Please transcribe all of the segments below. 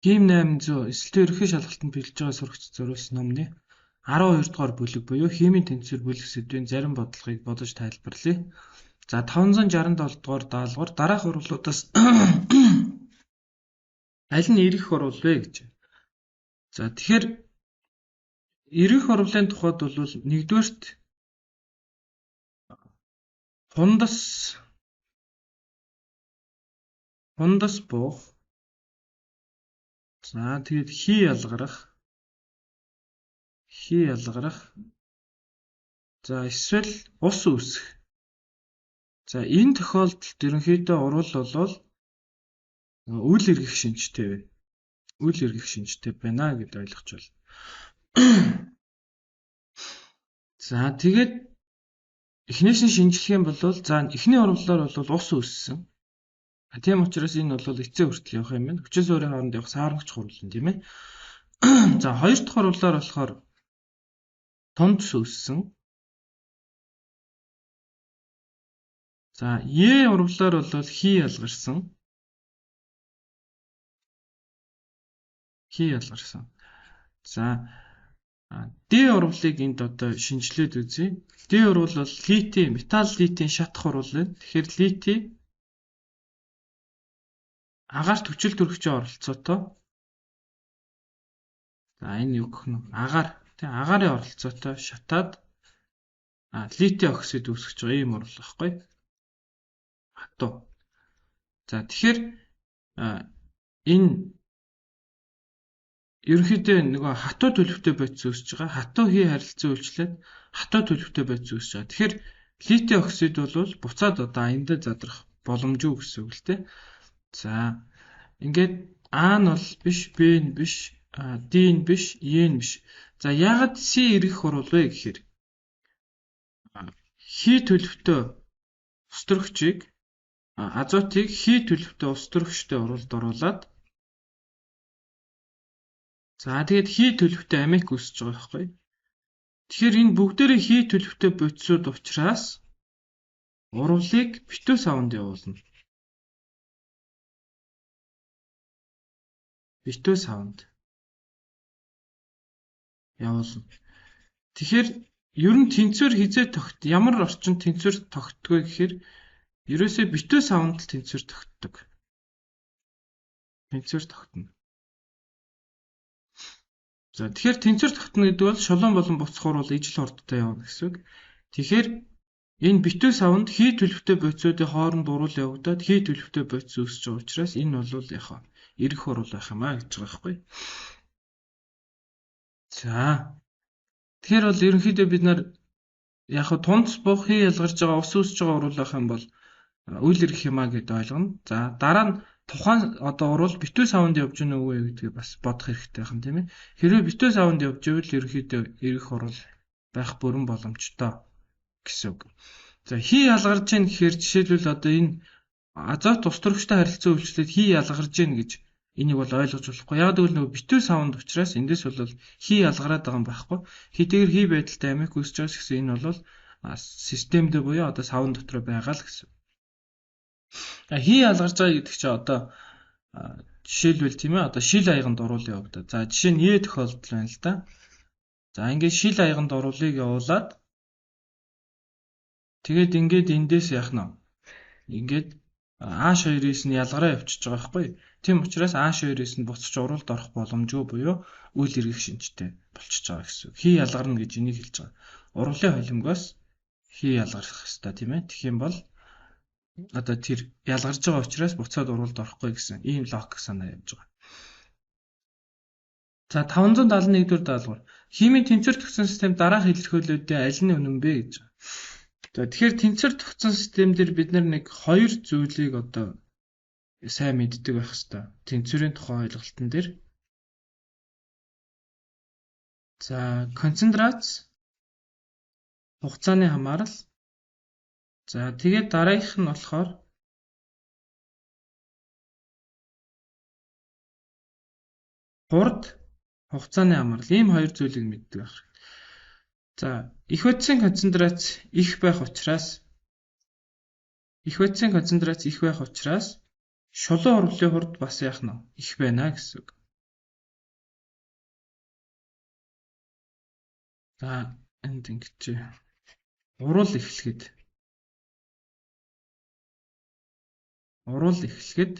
Гим 800 эсэлтийн ерөнхий шалгалтанд бэлж байгаа сурагч зориулсан номны 12 дугаар бүлэг буюу химийн тэнцвэр бүлэг сэдвийн зарим бодлогыг бодож тайлбарлая. За 567 дугаар даалгавар дараах урвалуудаас аль нь ирэх урвал вэ гэж. За тэгэхээр ирэх урвалын тухайд бол нэгдүгээрт хундас буух. За тэгээд хий ялгарах. За эсвэл ус үүсэх. За энэ тохиолдолд ерөнхийдөө урвал бол үйл эргэх шинжтэй байна. Үйл эргэх шинжтэй байна гэдээ ойлгож байна. За тэгээд эхнээс нь шинжлэх юм бол за эхний урвалаар бол ус үүссэн. Тийм учраас энэ бол эцээ хүртэл явах юм байна. Хүчин суурийн хооронд явах саармагч хурлан тийм ээ. За хоёр дахь урвалаар болохоор тундс үүссэн. За Е урвалаар бол хий ялгарсан. За Д урвалыг энд одоо шинжилээд үзье. Д урвал бол литий, металл литийн шатах урвал байна. Тэгэхээр литий агаарт хүчил төрөгчийн оролцоотой. За энэ юу гэх нь? Агаарын оролцоотой шатаад литий оксид үүсгэж байгаа юм урвал байхгүй. Хатуу. За тэгэхээр энэ ерөнхийдөө нөгөө хатуу төлөвтэй бодис үүсэж байгаа. Хатуу хий харилцан үйлчлээд хатуу төлөвтэй бодис үүсэж байгаа. Тэгэхээр литий оксид бол буцаад одоо аяндаа задрах боломжгүй гэсэн үг л дээ. За ингээд А нь бол биш, Б нь биш, Д нь биш, Е нь биш. За яагаад С ирэх урвал вэ гэхээр хий төлөвтэй устөрөгчийг азотыг хий төлөвтэй устөрөгчтэй урвалд оруулаад за тэгээд хий төлөвтэй амик үүсэж байгаа байхгүй. Тэгэхээр энэ бүгдээрээ хий төлөвтэй бодисууд учраас урвалыг битүү савнд явуулна. Тэгэхээр ер нь тэнцвэр хизээ ямар орчинд тэнцвэр тогтдгоо гэхээр ерөөсөө битүү савнд л тэнцвэр тогтно. За тэгэхээр тэнцвэр тогтно гэдэг бол шулуун болон буцах урвал ижил хурдтай явна гэсэн үг. Тэгэхээр энэ битүү савнд хий төлөвтэй бодисуудын хооронд урвал явагдаад хий төлөвтэй бодис үүсэж байгаа учраас энэ бол яхаа ирэх урвал байх юм аа гэж байгаа байхгүй. За тэгэхээр бол ерөнхийдөө бид нар тундс буух хий ялгарч байгаа ус үүсэж байгаа урвал байх юм бол үйл эргэх юм аа гэдээ ойлгоно. За дараа нь тухайн одоо урвал битүү савнд явж гэнэ үгүй гэдгийг бас бодох хэрэгтэй байна тийм ээ. Хэрвээ битүү савнд явж ивэл ерөнхийдөө ирэх урвал байх бүрэн боломжтой гэсэн үг. За хий ялгарч гэн гэхээр жишээлбэл одоо энэ азот устөрөгчтэй харилцан үйлчлээд хий ялгарч гэн гэж энийг бол ойлгож болохгүй. Яг гэвэл нөгөө битүү савнд учраас эндээс бол хий ялгараад байгаа юм байхгүй. Хэдийгээр хий байдалтай амик үүсэж байгаа гэсэн энэ бол системдээ буюу одоо савн дотор байгаа л гэсэн. Хий ялгарч байгаа гэдэг чинь одоо жишээлбэл тийм ээ одоо шил аяганд урвал явагдаа. За жишээ нь Е тохиолдол байна л да. За ингээд шил аяганд урвалыг явуулаад тэгээд ингээд эндээс яах нь ингээд H2-ээс нь ялгараа явчихж байгаа байхгүй. Тийм учраас H2-ээс нь буцаж урвалд орох боломжгүй буюу үйл эргэх шинжтэй болчихж байгаа гэсэн үг. Хий ялгарна гэж энийг хэлж байгаа. Урвалын холимгоос хий ялгарах хэрэгтэй тийм ээ. Тэгэх юм бол одоо тэр ялгарж байгаа учраас буцаад урвалд орохгүй гэсэн ийм логик санаа явж байгаа. За 571 дугаар даалгавар. Химийн тэнцвэр тогтсон систем дараах илэрхийлэлүүдийн аль нь үнэн бэ гэж. За тэгэхээр тэнцвэр тогтсон систем дээр бид нэг хоёр зүйлийг одоо сайн мэддэг байх хэрэгтэй. Тэнцвэрийн тухай ойлголтын дээр. За концентрац, хугацааны хамаарал. За тэгээд дараагийнх нь болохоор хурд, хугацааны хамаарал. Ийм хоёр зүйлийг мэддэг байх хэрэгтэй. За их бодисын концентрац их байх учраас шулуун урвалын хурд бас яах нь их байна гэсэн үг. За энд ингэж урал эхлэхэд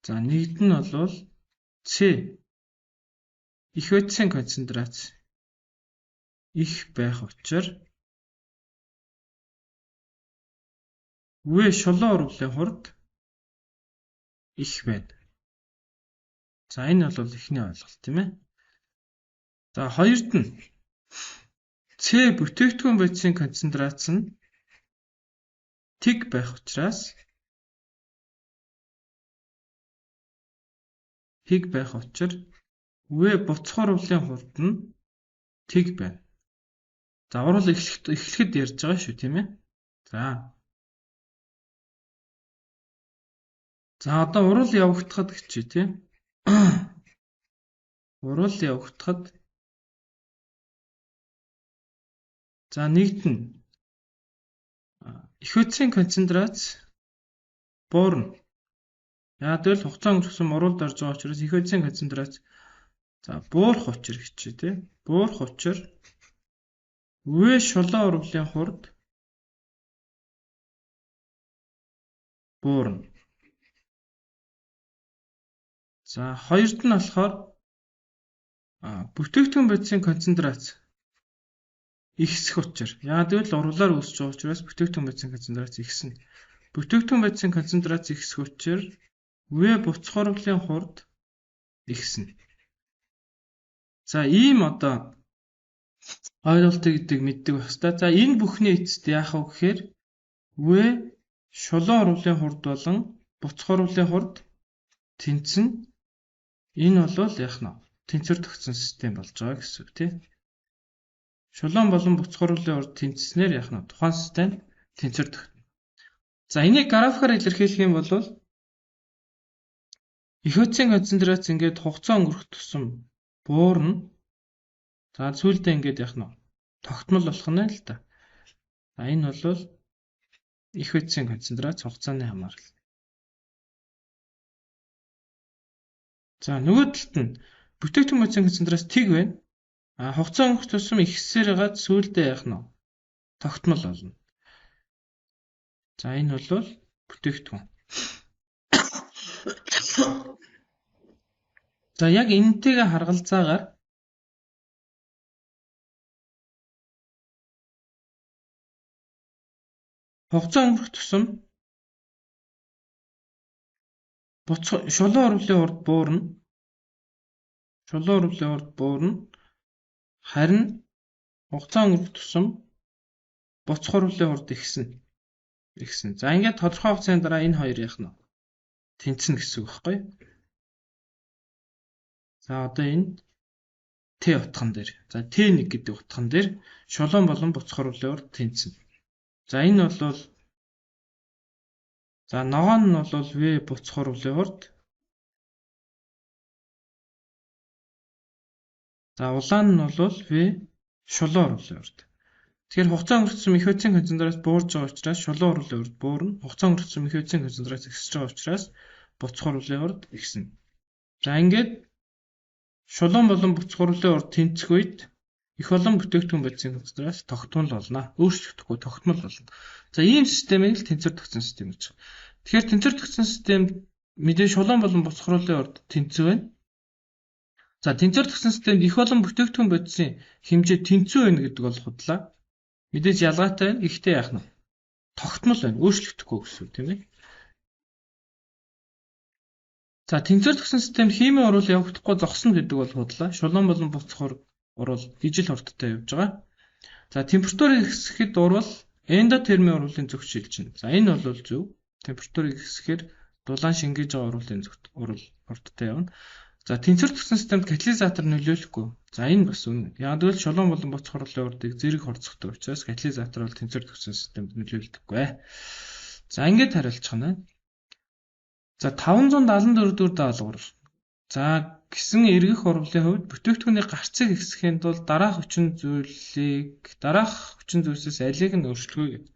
за нэгд нь бол С их хойцын концентрац их байх учраас В шулуун урвалын хурд их байна. За энэ бол эхний ойлголт тийм ээ. За хоёрд нь С бүтээгдэхүүн бодисын концентрац нь тэг байх учраас В буцах урвалын хурд нь тэг байна. За урвал эхлэхэд ярьж байгаа шүү тийм ээ. За одоо урвал явагдахад гэчээ тийм. Урвал явагдахад за нэгд нь их хойцын концентрац буурна. Яг л хугацаа өнгөрсөн урвалд орж байгаа учраас их хойцын концентрац за буурах учир гэчээ тийм. Буурах учир В шулуун урвалын хурд буурна. За хоёрд нь болохоор бүтээгдэхүүн бодисын концентрац ихсэх учир. Яг л урвалаар үүсэж байгаа учраас бүтээгдэхүүн бодисын концентрац ихснэ. Бүтээгдэхүүн бодисын концентрац ихсэх учир В буцах урвалын хурд ихснэ. За ийм одоо ойлголтыг гэдэг мэддэг байх хэрэгтэй. За энэ бүхний эцэст яах вэ гэхээр В шулуун урвалын хурд болон буцах урвалын хурд тэнцэн. Энэ бол яах нь тэнцвэр тогтсон систем болж байгаа гэсэн үг тийм. Шулуун болон буцах урвалын хурд тэнцснээр яах нь тухайн систем тэнцвэр тогтно. За энийг графикаар илэрхийлэх юм бол их хойцын концентрац ингээд хугацаа өнгөрөх тусам буурна. За сүүлдээ ингээд яах нь тогтмол болох нь л да. За энэ бол их хойцын концентрац хугацааны хамаарал. За нөгөө талд нь бүтээгдэхүүн бодисын концентрац тэг байна. Хугацаа өнгөрөх тусам ихсээр гад сүүлдээ яах нь тогтмол болно. За энэ бол бүтээгдэхүүн. За яг энэтэйгээ харгалзаагаар хугацаа өнгөрөх тусам шулуун урвалын хурд буурна. Харин хугацаа өнгөрөх тусам буцах урвалын хурд ихснэ. За ингээд тодорхой хугацааны дараа энэ хоёр яах нь тэнцэнэ гэсэн үг байхгүй юу? За одоо энэ Т утхан дээр. За Т1 гэдэг утхан дээр шулуун болон буцах урвалын хурд тэнцэнэ. За энэ бол за ногоон нь бол В буцах урвалын хурд. За улаан нь бол В шулуун урвалын хурд. Тэгэхээр хугацаа өнгөрсөн их хойцын концентрац буурж байгаа учраас шулуун урвалын хурд буурна. Хугацаа өнгөрсөн их хойцын концентрац ихсэж байгаа учраас буцах урвалын хурд ихснэ. За ингээд шулуун болон буцах урвалын хурд тэнцэх үед их болон бүтээгдэхүүн бодисын концентрац тогтмол болно. Өөрчлөгдөхгүй тогтмол болно. За ийм системийг л тэнцвэр тогтсон систем гэж байна. Тэгэхээр тэнцвэр тогтсон систем мэдээ шулуун болон буцах урвалын хурд тэнцүү байна. За тэнцвэр тогтсон системд их болон бүтээгдэхүүн бодисын хэмжээ тэнцүү байна гэдэг бол худлаа. Мэдээж ялгаатай байна. Ихтэй яах нь тогтмол байна. Өөрчлөгдөхгүй гэсэн үг тийм ээ. За тэнцвэр тогтсон системд химийн урвал явагдахгүй зогсно гэдэг бол худлаа. Шулуун болон буцах урвал ижил хурдтай явж байгаа. За температурыг ихсэхэд урвал эндотермийн урвалын зөв шилжинэ. За энэ бол зөв. Температурыг ихсэхээр дулаан шингээж байгаа урвал хурдтай явна. За тэнцвэр тогтсон системд катализатор нөлөөлөхгүй. За энэ бас үнэ. Яг л шулуун болон буцах урвалын хурдыг зэрэг хорцохдаг учраас катализатор бол тэнцвэр тогтсон системд нөлөөлдөггүй. За ингээд хариулчих нь. За 574 дэх даалгавар. За гисэн эргэх урвалын хувьд бүтээгдэхүүний гарцыг ихсэхийн тулд дараах хүчин зүйлсээс алийг нь өөрчлөхөө гэдэг.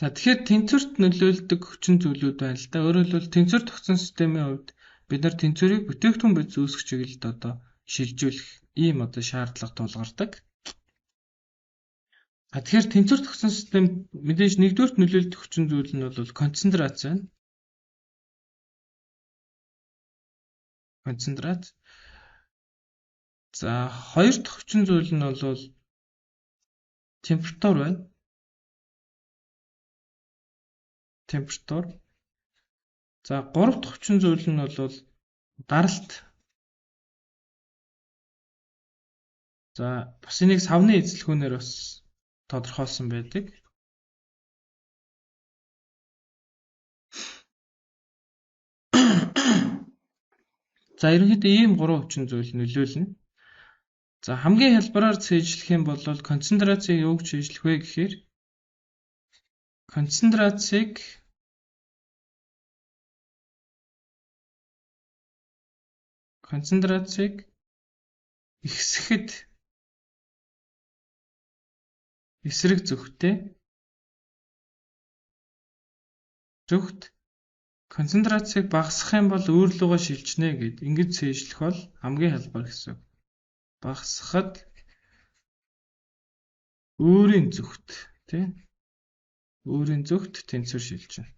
За тэгэхээр тэнцвэрт нөлөөлдөг хүчин зүйлүүд байна л да. Өөрөөр хэлбэл тэнцвэр тогтсон системийн хувьд бид нар тэнцвэрийг бүтээгдэхүүн бодис үүсгэх чиглэлд одоо шилжүүлэх ийм одоо шаардлага тулгардаг. Тэгэхээр тэнцвэр зохисон систем мэдээж нэгдүгürt нөлөөлөх хүчин зүйл нь бол концентрац байна. Концентрац. За хоёр дахь хүчин зүйл нь бол температур байна. Температур. За гурав дахь хүчин зүйл нь бол даралт. За бас энийг савны эзлэхүүнээр бас тодорхойлсон байдаг. За ерөнхийдөө ийм гурван хүчин зүйл нөлөөлнө. За хамгийн хялбараар цээжлэх юм бол концентрацийг юу гэж цээжлэх вэ гэхээр концентрацийг ихсэхэд эсрэг зүгт концентрацийг багасгах юм бол өөр лугаа шилжнэ гэд ингэж цээжлэх бол хамгийн хялбар гэсэн. Багасгахад өөрийн зүгт тэнцвэр шилжинэ.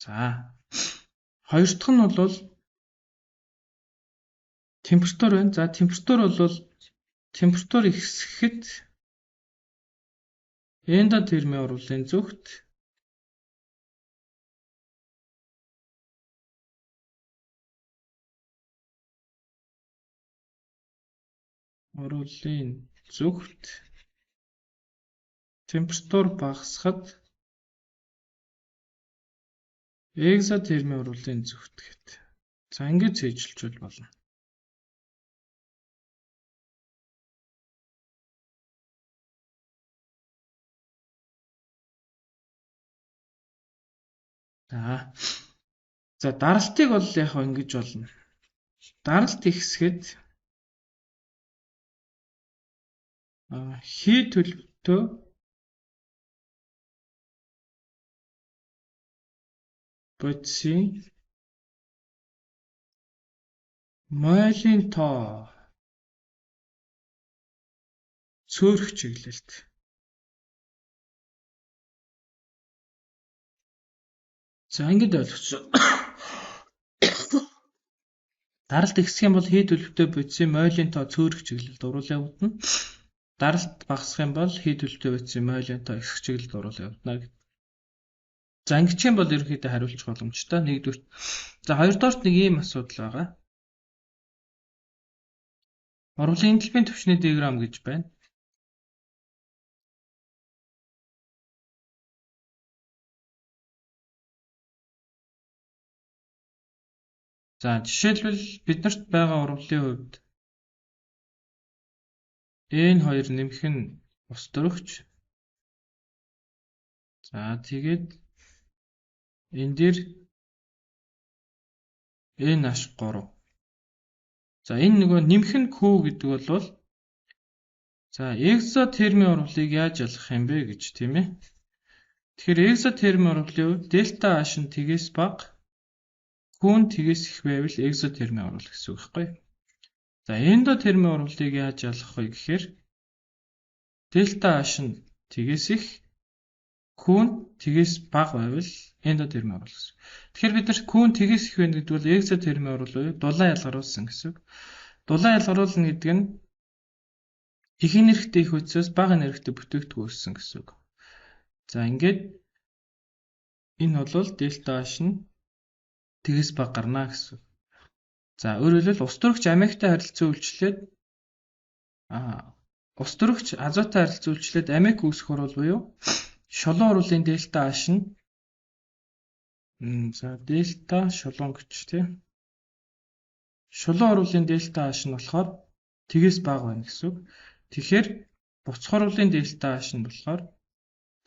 За хоёр дахь нь бол температур байна. За температур ихсэхэд эндотермийн урлын зүгт температур багасхад экзотермийн урлын зүгт гэдэг. За ингэж цээжилж болно. За даралтыг бол яг ингэж болно. Даралт ихсэхэд хий төлөвтэй бодисын молекулын тоо цөөрөх чиглэлт. За ингэж ойлгосон. Даралт ихсэх юм бол хий төлөвтэй бодисын молекулын тоо цөөрөх чиглэлд оруулаа явагдана. Даралт багасгах юм бол хий төлөвтэй бодисын молекулын тоо ихсэх чиглэлд оруулаа явагдана. За ингэж юм бол ерөнхийдөө хариулчих боломжтой. Нэгдүгээр. За хоёрдоорт нэг ийм асуудал байгаа. Урвалын энтальпийн түвшний диаграм гэж байна. За жишээлбэл биднэрт байгаа урвалын хувьд N2 нэмэх нь ус дөрөгч. За тэгээд энэ дээр N-3. За энэ нөгөө нэмэх нь Q гэдэг бол за экзотермийн урвалыг яаж ялгах юм бэ гэж тийм ээ. Тэгэхээр экзотермийн урвалын хувьд дельта H нь тгээс бага, Q нь тгээс их байвал экзотермийн урвал гэсэн үг байхгүй. За эндотермийн урвалыг яаж ялгах вэ гэхээр дельта H нь тгээс их, Q нь тгээс бага байвал эндотермийн урвал гэсэн. Тэгэхээр бид нар Q нь тгээс их байна гэдэг бол экзотермийн урвал буюу дулаан ялгаруулсан гэсэн. Дулаан ялгаруулна гэдэг нь их энергитэй их үдсээс бага энергитэй бүтээгдэхүүн үүссэн гэсэн үг. За ингээд энэ бол дельта H нь тгээс бага гарна гэсэн. За өөрөөр хэлбэл ус дөрөгч амиктай харилцан үйлчлээд ус дөрөгч азоттой харилцан үйлчлээд амик үүсэх урвал буюу шулуун урвалын дельта H нь за дельта шулуун гэж тийм. Шулуун урвалын дельта H нь болохоор тгээс бага байна гэсэн үг. Тэгэхээр буцах урвалын дельта H нь болохоор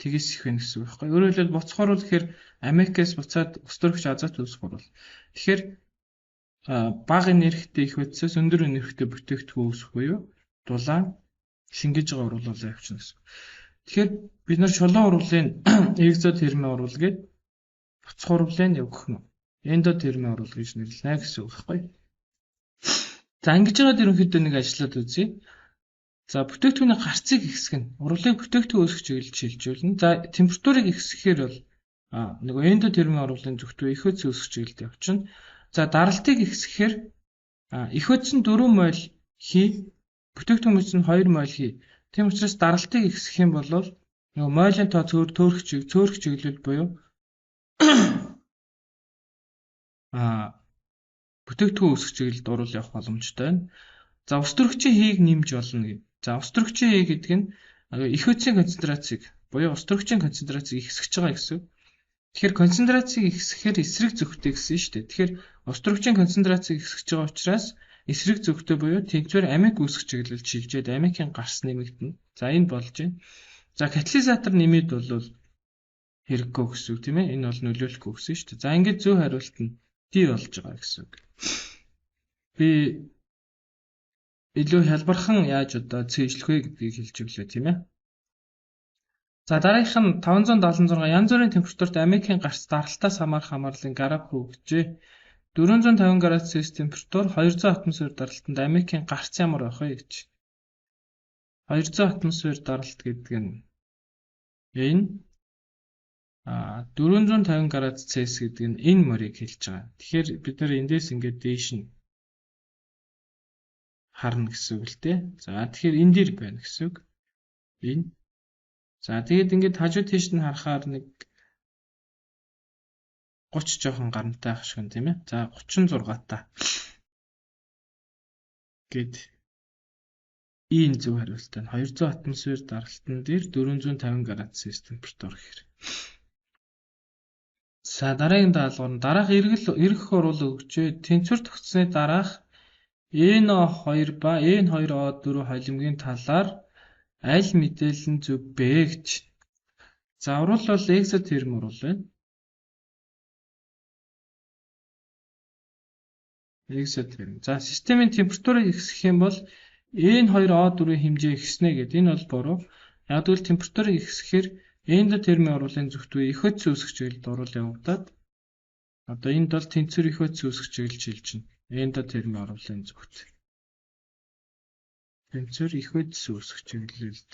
тгээс их байна гэсэн үг байхгүй. Өөрөөр хэлбэл буцах урвал гэхээр амикээс буцаад ус дөрөгч азот үүсэх урвал. Тэгэхээр бага энергитэй их үдсээс өндөр энергитэй бүтээгдэхүүн үүсэх буюу дулаан шингэж байгаа урвал явчихна гэсэн. Тэгэхээр бид нар шулуун урвалын экзотермийн урвал гээд буцах урлын өгөх нь эндотермийн оруулал гэж нэрлэнэ гэсэн үг байхгүй. За ингэж байгаад ерөнхийдөө нэг ажлаад үзье. За бүтээгдэхүүний гарцыг ихсэх нь урлын бүтээгдэхүүн үүсгэж чиглэж шилжүүлнэ. За температурыг ихсэхээр бол нөгөө эндотермийн оруулалтын зүгтүү их хөдс үүсгэж чиглэлд явчихна. За даралтыг ихсэхээр их хөдс нь 4 мол хий, бүтээгдэхүүн мөч нь 2 мол хий. Тийм учраас даралтыг ихсэх юм бол нөгөө молийн тоо цөөрөх чиглэл буюу бүтээгдэхүүн үүсгэж чиглэлд орол явах боломжтой байна. За ус төрөгчийн хийг нэмж болно гэв. За ус төрөгчийн хий гэдэг нь их хөдсийн концентрацийг буюу ус төрөгчийн концентрацийг ихсгэж байгаа гэсэн. Тэгэхээр концентрацийг ихсгэхээр эсрэг зөвхтэй гэсэн шүү дээ. Тэгэхээр ус төрөгчийн концентрацийг ихсгэж байгаа учраас эсрэг зөвхтэй буюу тэнцвэр амиг үүсгэж чиглэлд шилжээд амигийн гарс нэмэгдэнэ. За энэ болж байна. За катализатор нэмээд бол хэрэггүй гэсэн үг тийм ээ. Энэ бол нөлөөлөхгүй гэсэн шүү дээ. За ингээд зөв хариулт нь D болж байгаа гэсэн үг. Би илүү хялбархан яаж одоо цээжлэх вэ гэдгийг хэлж өглөө тийм ээ. За дараагийнх нь 576 янз бүрийн температурт амигийн гарц даралтаас хамаарах хамаарлын график өгчээ. 450 градус Цельс температур 200 атмосфер даралтанд амигийн гарц ямар байх вэ гэж. 200 атмосфер даралт гэдэг нь энэ 450 градус Цельс гэдэг нь энэ морийг хэлж байгаа. Тэгэхээр бид нар эндээс ингээд дээш нь харна гэсэн үг л дээ. За тэгэхээр энэ дэр байна гэсэн үг. Энэ. За тэгээд ингээд хажуу тийш нь харахаар нэг 30 жоохон гарантай ах шиг тийм ээ. За 36 та. Гэт ийм зөв хариулт байна. 200 атмосфер даралтан дээр 450 градус Цельс температур гэхээр. За дараагийн даалгавар дараах эргэх оруулал өгчээ. Тэнцвэр тогтсны дараах NO2 ба N2O4 холимгийн талаар аль мэдээлэл нь зөв бэ гэж. За урвал бол экзотерм урвал байна. Экзотерм. За системийн температурыг ихсэх юм бол N2O4-ийн хэмжээ ихснэ гэдэг. Энэ бол буруу. Яг л температурыг ихсэхээр эндотермийн оруулалтын зүгтүү их хөдс үүсгэж чиглэлд орол явагдаад одоо энд бол тэнцвэр их хөдс үүсгэж чиглэж шилжинэ. Эндотермийн оруулалтын зүгт. Тэнцвэр их хөдс үүсгэж чиглэлд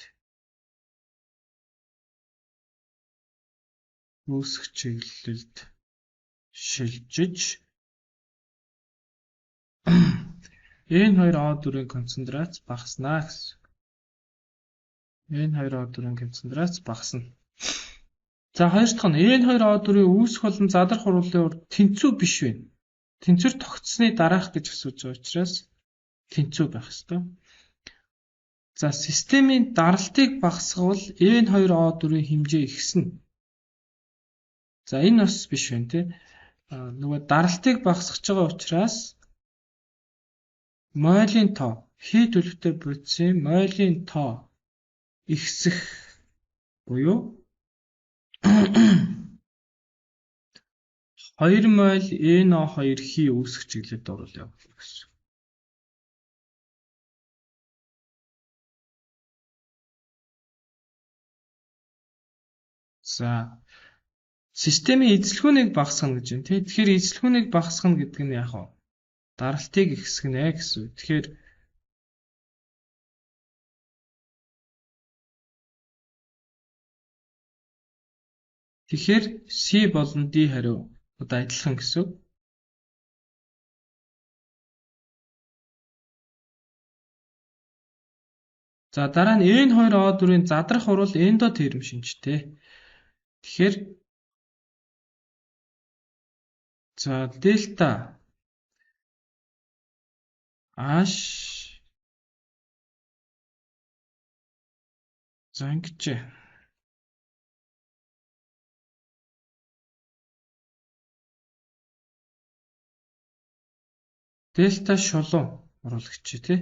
шилжиж N2O4-ийн концентрац багаснаа гэсэн. N2O4-ийн концентрац багасна. За хоёр дахь нь N2O4-ийн үүсэх болон задрах хурлын урд тэнцүү биш вэ? Тэнцвэр тогтсны дараах гэж асууж байгаа учраас тэнцүү байх ёстой. За системийн даралтыг багасгавал N2O4-ийн хэмжээ ихснэ. За энэ бас биш байна тий. Нөгөө даралтыг багасгаж байгаа учраас молийн тоо хий төлөвтэй бодисын молийн тоо ихсэх буюу 2 мол NO2 хий үүсгэж чиглэлд орол явуулна гэсэн. За системийн эзлэхүүнийг багасгах гэж байна тий. Тэгэхээр эзлэхүүнийг багасгах гэдэг нь яг нь даралтыг ихсгэнэ гэсэн. Тэгэхээр C болон D хариу одоо адилхан гэсэн. За дараа нь N2O4-ийн задрах урвал эндотерм шинжтэй. Тэгэхээр за дельта H за ингэж дельта шулуун оруулагч тий.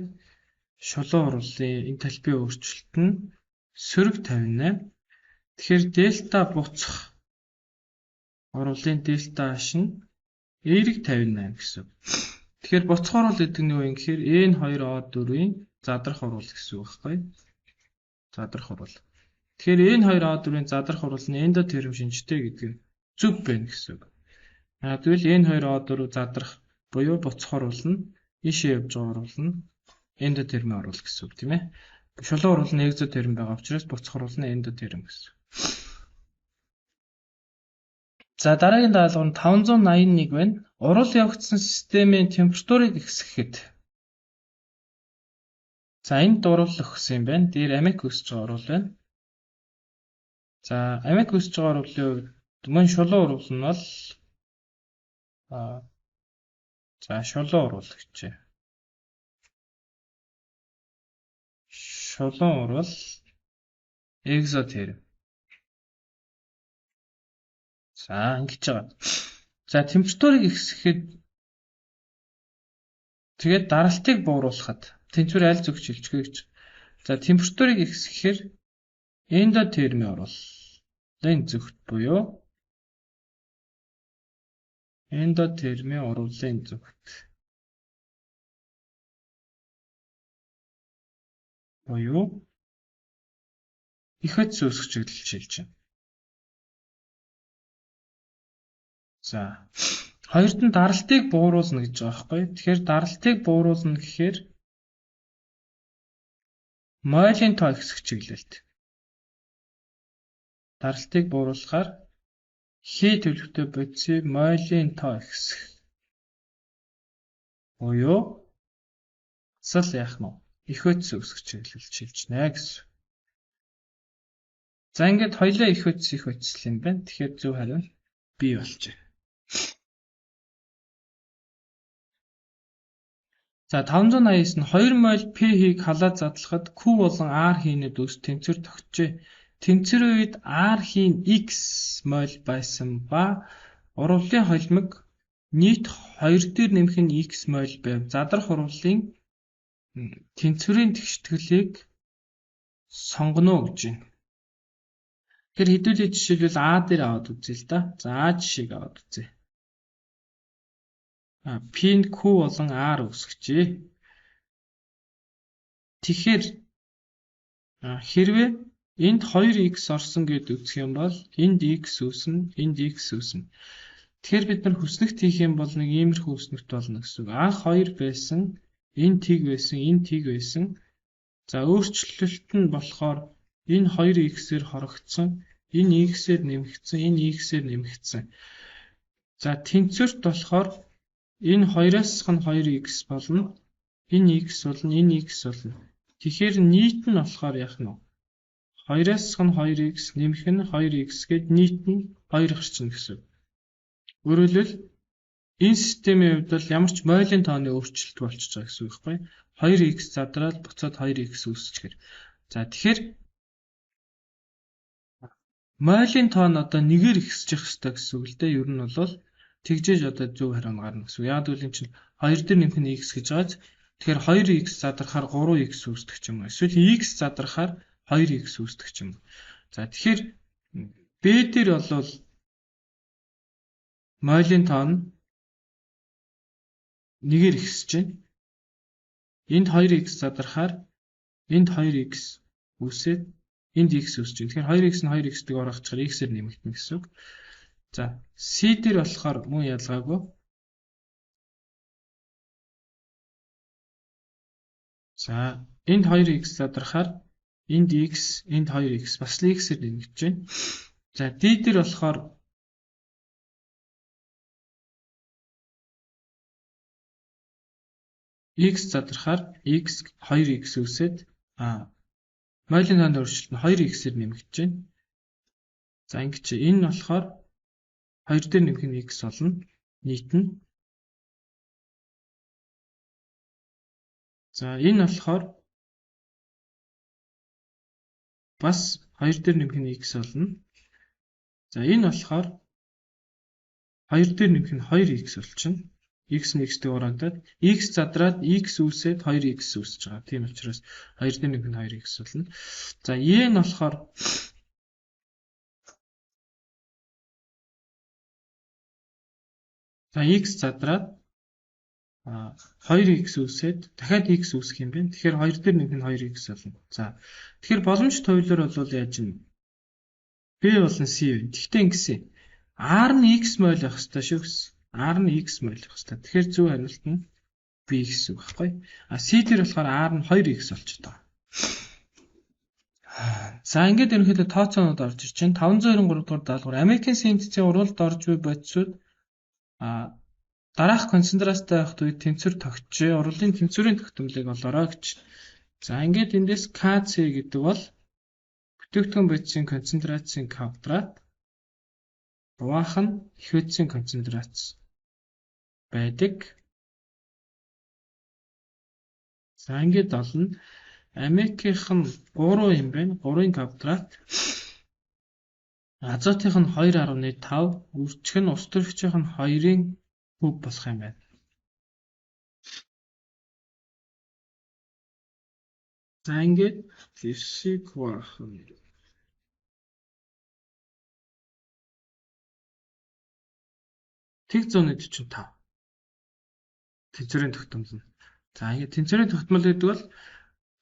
Шулуун урлын энтальпийн өөрчлөлт нь сөрөг 58. Тэгэхээр дельта буцах оруулын дельта H нь эерэг 58 гэсэн. Тэгэхээр буцах оруул гэдэг нь юу юм гэхээр N2O4-ийн задрах оруул гэсэн үг байхгүй. Задрах оруул. Тэгэхээр N2O4-ийн задрах оруул нь эндотерм шинжтэй гэдэг нь зөв байна гэсэн үг. Тэгвэл энэ хоёр од руу задрах буюу буцах оруулна, ийшээ явж байгаа оруулна, эндотерм оруул гэсэн үг тийм ээ. Шулуун оруул нь экзотерм байгаа учраас буцах оруул нь эндотерм гэсэн. За дараагийн даалгавар нь 581 байна. Урал явагдсан системийн температурыг ихсгэхэд. За энд урал өгсөн юм байна. Дээр амик өсөж байгаа урал байна. За амик өсөж байгаа уралын хувьд мөн шулуун урал нь бол за шулуун урал гэжээ. Шулуун урал экзотерм. За ингэж байгаа. За температурыг ихсгэхэд тэгээд даралтыг бууруулахад тэнцвэр аль зүг шилжихэ гэж. За температурыг ихсгэхээр эндотерми оруулын зүгт буюу эндотерми оруулын зүгт буюу их хөц үүсгэж чиглэл шилж байна. За хоёрд нь даралтыг бууруулна гэж байгаа байхгүй. Тэгэхээр даралтыг бууруулна гэхээр мойлын тоо ихсэх чиглэлд. Даралтыг бууруулахаар хий төлөвтэй бодисыг мойлын тоо ихсэх. Буюу сал яах нь их хөц үүсгэж чиглэл шилжнэ гэсэн. За ингээд хоёлаа их хөцөл юм байна. Тэгэхээр зөв хариу нь B болжээ. За 589 нь 2 мол pH-ийг халаад задлахад Q болон R хийнэд үс тэнцвэр тогтжээ. Тэнцвэрийн үед R хийн X мол байсан ба урвалын холимог нийт 2 дээр нэмэх нь X мол байв. Задрах урвалын тэнцвэрийн тэгшитгэлийг сонгоно гэж байна. Тэгэхээр хэдүүлээ жишээлбэл А дээр аваад үзье л да. За А жишээг аваад үзье. P-н Q болон R үүсгэжээ. Тэгэхээр хэрвээ энд 2x орсон гэд үзэх юм бол энд x үүснэ, энд x үүснэ. Тэгэхээр бид нар хүснэгт хийх юм бол нэг иймэрхүү хүснэгт болно гэсэн үг. Анх 2 байсан, энэ тэг байсан, энэ тэг байсан. За өөрчлөлт нь болохоор энэ 2x-ээр хорогдсон, энэ x-ээр нэмэгдсэн, энэ x-ээр нэмэгдсэн. За тэнцвэрт болохоор энэ 2-аас нь 2x болно. Энэ x болно, энэ x болно. Тэгэхээр нийт нь болохоор яах нь вэ? 2-аас нь 2x нэмэх нь 2x гээд нийт нь 2 гарчна гэсэн. Өөрөөр хэлбэл энэ системийн хувьд бол ямар ч мойлын тооны өөрчлөлт болчихж байгаа гэсэн үг байхгүй? 2x задраад буцаад 2x үүсчихээр. За тэгэхээр мойлын тоо нь одоо нэгээр ихсэж явах хэрэгтэй гэсэн үг л дээ. Ер нь бол тэгжээж одоо зөв хариу нь гарна гэсэн. Яг л энэ чинь 2 дээр нэмэх нь x гэж байгааз. Тэгэхээр 2x задрахаар 3x үүсдэг ч юм уу. Эсвэл x задрахаар 2x үүсдэг ч юм уу. За тэгэхээр b дээр бол мойлын тоо нь нэгээр ихсэж байна. Энд 2x задрахаар энд 2x үүсээд энд x үүсэж байна. Тэгэхээр 2x нь 2x-ийг оргоцохоор x-ээр нэмэгдэнэ гэсэн үг. За C дээр болохоор мөн ялгаагүй. За энд 2x задрахаар энд x, энд 2x бас л x-ээр нэмэгдэж байна. За D дээр болохоор x задрахаар x 2x үүсээд мойлын тооны өөрчлөлт нь 2x-ээр нэмэгдэж байна. За ингэж энэ нь болохоор 2 дээр нэмэх нь x болно. Нийт нь. За энэ болохоор бас 2 дээр нэмэх нь x болно. За энэ болохоор 2 дээр нэмэх нь 2x болчихно. X нь x-тэй урагдаад x задраад x үүсээд 2x үүсэж байгаа. Тийм учраас 2 дээр нэмэх нь 2x болно. За y нь болохоор за x задраад 2x үүсээд дахиад x үүсэх юм байна. Тэгэхээр 2 дээр нэмэх нь 2x болно. За тэгэхээр боломжит хувилбар бол яаж юм? B болон C байна. Гэхдээ ингэсэн. R нь X мол байх ёстой шүү гэсэн. R нь X мол байх ёстой. Тэгэхээр зөв хариулт нь B гэсэн үг байхгүй. C дээр болохоор R нь 2X болчиход байгаа. За ингээд ерөнхийдөө тооцоонууд орж ирж байна. 593 дугаар даалгавар Америкийн синтезийн уралд орж буй бодисууд дараах концентрацтай байхад үед тэнцвэр тогтжээ. Урлагийн тэнцвэрийн тогтмолыг олоорой гэж. За ингээд эндээс KC гэдэг бол бүтээгдэхүүн бодисын концентрацийн квадрат хуваах нь их бодисын концентрац байдаг. За ингээд олно. Америкийнх нь 3 юм байна. 3-ын квадрат. Азотынх нь 2.5, үржих нь ус төрөгчийнх нь 2-ын куб болох юм байна. За ингээд хэсэг хуваах нь тэг 145. Тэнцвэрийн тогтмол нь. За ингээд тэнцвэрийн тогтмол гэдэг бол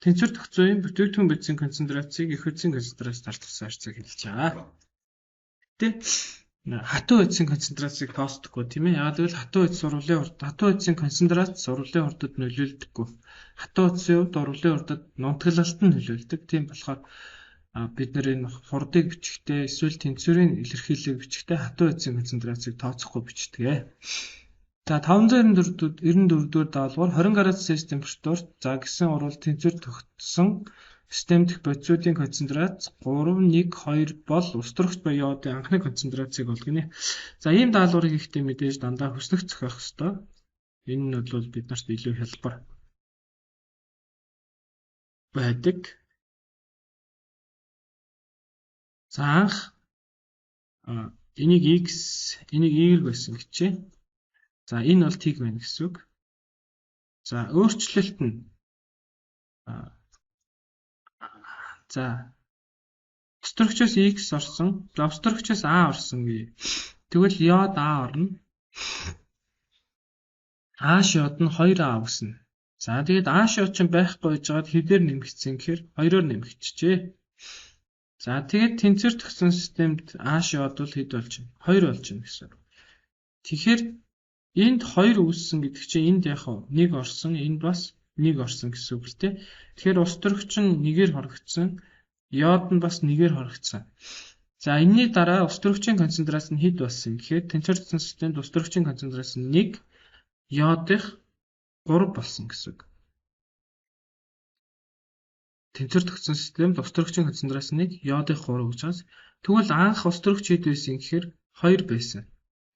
тэнцвэр тогтцооны бүтээгдэхүүн бодисын концентрацийг их бодисын концентрацаар туссан харьцааг хэлж байгаа. Гэтэ хатуу бодисын концентрацийг тооцдоггүй тийм ээ. Яг л хатуу бодисын концентрац урлын хурдад нөлөөлдөггүй. Хатуу бодисын хувьд урлын хурдад нунтаглалт нь нөлөөлдөг. Тийм болохоор бид нэр энэ хурдыг бичихтэй эсвэл тэнцвэрийн илэрхийллийг бичихтэй хатуу бодисын концентрацийг тооцохгүй бичдэг. За 594 дугаар даалгавар 20 градус Цельс температурт за гэсэн урвал тэнцвэр тогтсон систем дэх бодисуудын концентрац 3.1.2 бол ус төрөгч ба йодын анхны концентрацийг олгоно. За ийм даалгаврыг ихтэй мэдээж дандаа хүснэг зохиох ёстой. Энэ нь бол бид нарт илүү хялбар байдаг. За анх энийг X, энийг Y байсан гэчээ. За энэ бол тиг байна гэсэн үг. За өөрчлөлт нь за ус төрөгчөөс X орсон, ус төрөгчөөс A орсон гээ. Тэгвэл йод A орно. A шод нь 2A үснэ. За тэгээд A шод чинь байхгүй гэж жаад хэдээр нэмэгдсэн гэхээр 2-оор нэмэгдэжээ. За тэгээд тэнцвэр тогтсон системд A шод бол хэд болж байна? 2 болж байна гэсэн. Тэгэхээр энд 2 үүссэн гэдэг чинь энд яг 1 орсон, энд бас 1 орсон гэсэн үг л дээ. Тэгэхээр ус төрөгч нь 1-ээр хоригдсон, йод нь бас 1-ээр хоригдсон. За энэний дараа ус төрөгчийн концентрац нь хэд болсон гэхээр тэнцвэр тогтсон системд ус төрөгчийн концентрац нь 1, йодынх 3 болсон гэсэн үг. Тэнцвэр тогтсон системд ус төрөгчийн концентрац нь 1, йодынх 3 гэж байна. Тэгвэл анх ус төрөгч хэд байсан гэхээр 2 байсан.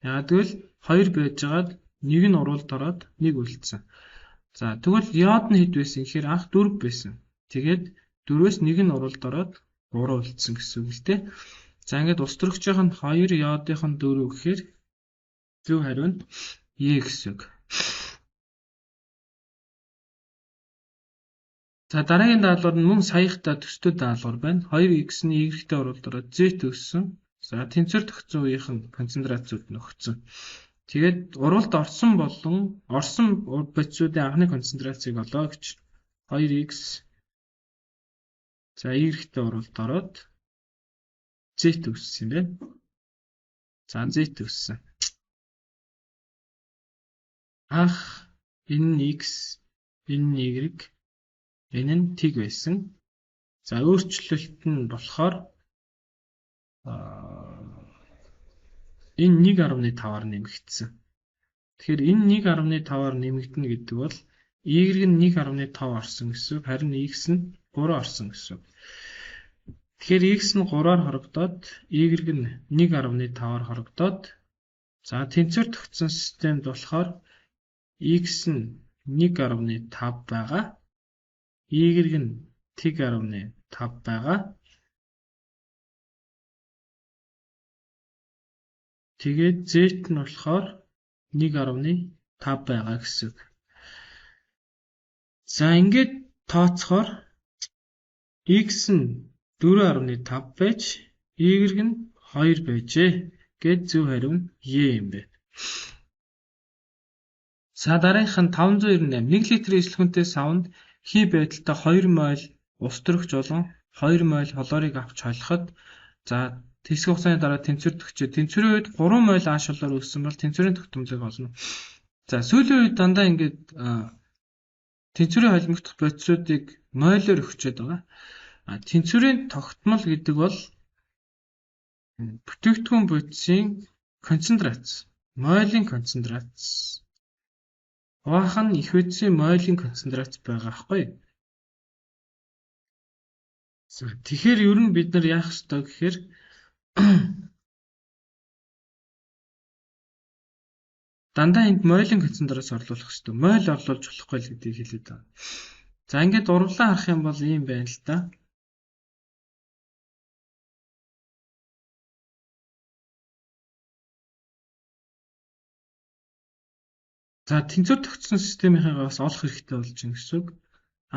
Яагаад гэвэл 2 байжгаад 1 нь урвалд ороод 1 үлдсэн. За тэгвэл йод нь хэд байсан гэхээр анх 4 байсан. Тэгээд 4-өөс 1 нь урвалд ороод 3 үлдсэн гэсэн үг л дээ. За ингээд ус төрөгчийнх нь 2, йодынх нь 4 гэхээр зөв хариу нь E гэсэн үг. За дараагийн даалгавар нь мөн саяхтай төстэй даалгавар байна. 2x нь y-тэй урвалд ороод z өссөн. За тэнцвэр тогтсон үеийнх нь концентрацууд нөхцөн. Тэгээд урвалд орсон бодисуудын анхны концентрацийг олоо гэж 2x за y-тэй урвалд ороод z өссөн юм байна. За z өссөн. Анх энэ нь x, энэ нь y, энэ нь тиг байсан. За өөрчлөлт нь болохоор энэ 1.5-аар нэмэгдсэн. Тэгэхээр энэ 1.5-аар нэмэгдэнэ гэдэг бол y нь 1.5 орсон гэсэн үг, харин x нь 3 орсон гэсэн үг. Тэгэхээр x нь 3-аар хорогдоод y нь 1.5-аар хорогдоод за тэнцвэр тогтсон системд болохоор x нь 1.5 байгаа. Y нь 1.5 байгаа. Тэгээд z нь болохоор 1.5 байгаа гэсэн үг. За ингээд тооцохоор x нь 4.5 байж y нь 2 байжээ. Гэт зөв хариу нь E юм бэ. За дараагийнх нь 598 1 литрийн ижлэхүнтэй савнд хий байдалтай 2 мол ус төрөгч болон 2 мол хлорыг авч холиход за Тэсэг хугацааны дараа тэнцвэр төгчөө. Тэнцвэрийн үед 3 моль ааш болоор үүссэн бол тэнцвэрийн тогтмолыг олно. За сүүлийн үед дандаа ингээд тэнцвэрийн холимогдох бодисуудыг мойлоор өгчөөд байгаа. Тэнцвэрийн тогтмол гэдэг бол бүтээгдэхүүн бодисын концентрац, мойлын концентрац. Хуваах нь их бодисын мойлын концентрац байгаа байхгүй. Тэгэхээр ер нь бид нар яах ёстой гэхээр дандаа энд мойлын концентрац орлуулах ёстой. Мойл орлуулж болохгүй л гэдгийг хэлээд байна. За ингээд урвалаа харах юм бол ийм байна л да. За тэнцвэр тогтсон системийнхээ бас олох хэрэгтэй болж байна гэсэн үг.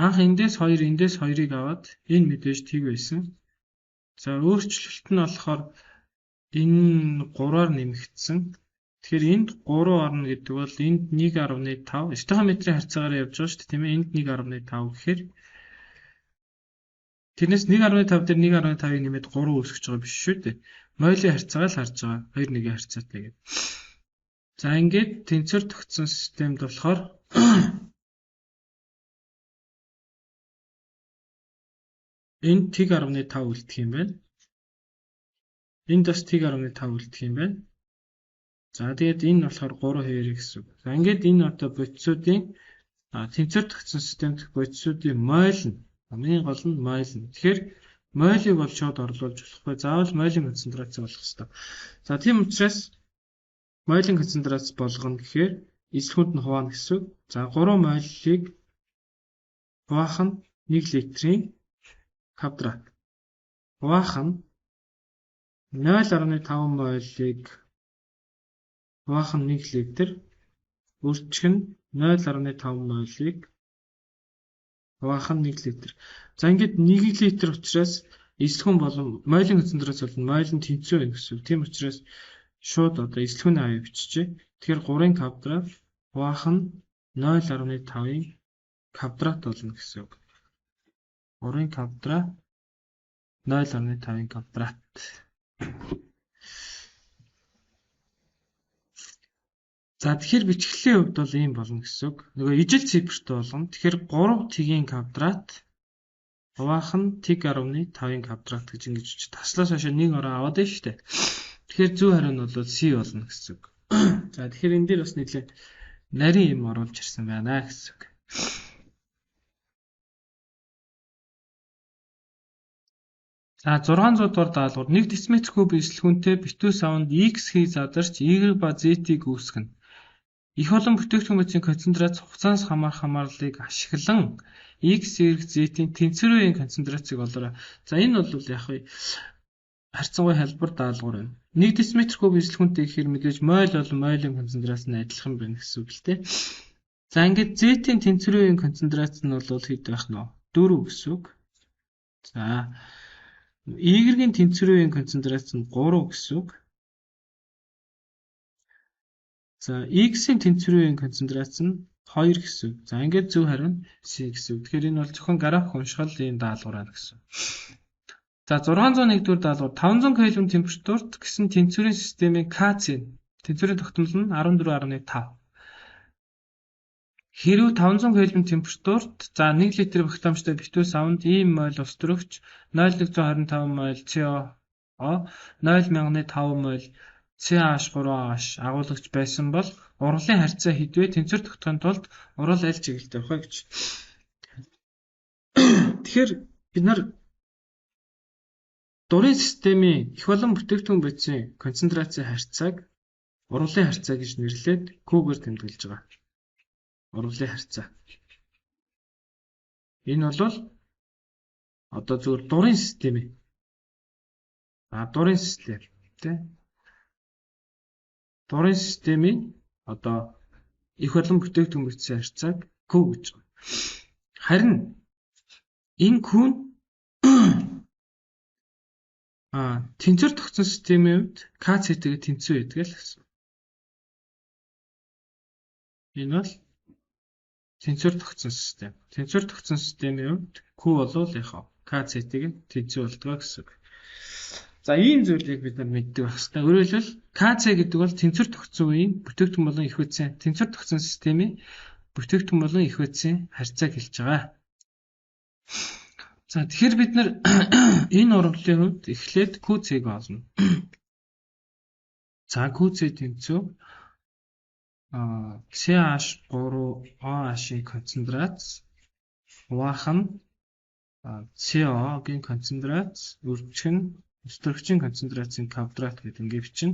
Анх эндээс 2-ыг аваад энэ мэдээж тийг байсан. За өөрчлөлт нь болохоор энэ 3-аар нэмэгдсэн. Тэгэхээр энд 3 орно гэдэг бол энд 1.5 стохиометрийн харьцаагаар явж байгаа шүү дээ, тийм ээ. Энд 1.5 гэхээр тэрнээс 1.5 дээр 1.5-ыг нэмээд 3 үүсгэж байгаа биш шүү дээ. Мойлын харьцаагаар л харж байгаа. 2-1-ийн харьцаатай гэдэг. За ингээд тэнцвэр тогтсон системд болохоор энд тэг 1.5 үлдэх юм байна. Энд бас тэг 1.5 үлдэх юм байна. За тэгээд энэ болохоор 3 2 гэсэн үг. За ингээд энэ одоо бодисуудын тэнцвэр тогтсон систем дэх бодисуудын мойл нь хамгийн гол нь мойл нь. Тэгэхээр мойлыг бол шууд орлуулж болохгүй. Заавал мойлын концентрац болох хэрэгтэй. За тийм учраас мойлын концентрац болгоно гэхээр эсэлхүүнд нь хуваана гэсэн үг. За 3 мойлыг хуваах нь 1 литрийн квадрат. Хуваах нь 0.5 мойлыг хуваах нь 1 литр. Өрчих нь 0.5 мойлыг хуваах нь 1 литр. За ингээд 1 литр учраас эсэлхүүн болон мойлын концентрац бол мойлын тэнцвэр байна гэсэн үг. Тийм учраас шууд одоо эсэлхүүний хавийг биччихье. Тэгэхээр 3-ын квадрат хуваах нь 0.5-ын квадрат болно гэсэн үг. 3-ын квадрат 0.5-ын квадрат. За тэгэхээр бичгэлийн хувьд бол ийм болно гэсэн үг. Нөгөө ижил цифрт болгоно. Тэгэхээр 3 тэгийн квадрат хуваах нь тэг 15-ын квадрат гэж ингэж таслаас хойш 1 ороо аваад байна шүү дээ. Тэгэхээр зөв хариу нь бол C болно гэсэн үг. За тэгэхээр энэ дээр бас нэлээд нарийн юм оруулж ирсэн байна гэсэн үг. За 600 дугаар даалгавар 1 дециметр куб эсэлхүүнтэй битүү савнд X хий задарч Y ба Z-ийг үүсгэнэ. Их олон бүтээгдэхүүн бодисын концентрац хугацаанаас хамаарлыг ашиглан X, Y, Z-ийн тэнцвэрийн концентрацийг олоорой. За энэ бол яг харьцангуй хэлбэр даалгавар байна. 1 дециметр куб эсэлхүүнтэй гэхээр мэдээж мойл болон мойлын концентрац нь адилхан байна гэсэн үг л дээ. За ингээд Z-ийн тэнцвэрийн концентрац нь бол хэд байх нь вэ? 4 гэсэн үг. За Y-ийн тэнцвэрийн концентрац нь 3 гэсэн үг. За X-ийн тэнцвэрийн концентрац нь 2 гэсэн үг. За ингээд зөв хариу нь C гэсэн үг. Тэгэхээр энэ бол зөвхөн график уншгал энэ даалгавар байна гэсэн. За 601 дугаар даалгавар 500 Кельвин температурт гэсэн тэнцвэрийн системийн K-ц тэнцвэрийн тогтмол нь 14.5. Хэрвээ 500 Кельвин температурт за 1 литр багтаамжтай битүү савнд ийм мойл ус төрөгч 0.125 мойл CO 0.5 мойл CH3OH агуулгач байсан бол урвалын харьцаа хэдвэ тэнцвэр тогтохын тулд урвал аль чиглэлтэй байх вэ гэж. Тэгэхээр бид нар дурын системийн их олон бүтээгдэхүүн бодисын концентрацийн харьцааг урвалын харьцаа гэж нэрлээд Q-гээр тэмдэглэж байгаа. Урвалын харьцаа. Энэ бол одоо зөвхөн дурын системийн дурын систем тий. Дурын системийн одоо их олон бүтээгдэхүүн бодисын харьцааг Q гэж байна. Харин энэ Q нь тэнцвэр тогтсон системийн хувьд K-цэтэйгээ тэнцвэр байдаг л гэсэн. Энэ бол тэнцвэр тогтсон систем. Тэнцвэр тогтсон системийн хувьд Q бол яг K-цэтэйгээ тэнцвэр болдог гэсэн. За ийм зүйлийг бид нар мэддэг байх хэрэгтэй. Өөрөөр хэлбэл КЦ гэдэг бол тэнцвэр тогтсон үеийн бүтээгдэхүүн болон эх үүсийн тэнцвэр тогтсон системийн бүтээгдэхүүн болон эх үүсийн харьцааг хэлж байгаа. За тэгэхээр бид нар энэ урвалын хувьд эхлээд QC-г олно. За QC тэнцүү CH3OH-ийн концентрац хуваах нь CO-гийн концентрац өрчгөн өсвөрөгчийн концентрацийн квадрат гэдэг ингээд бичнэ.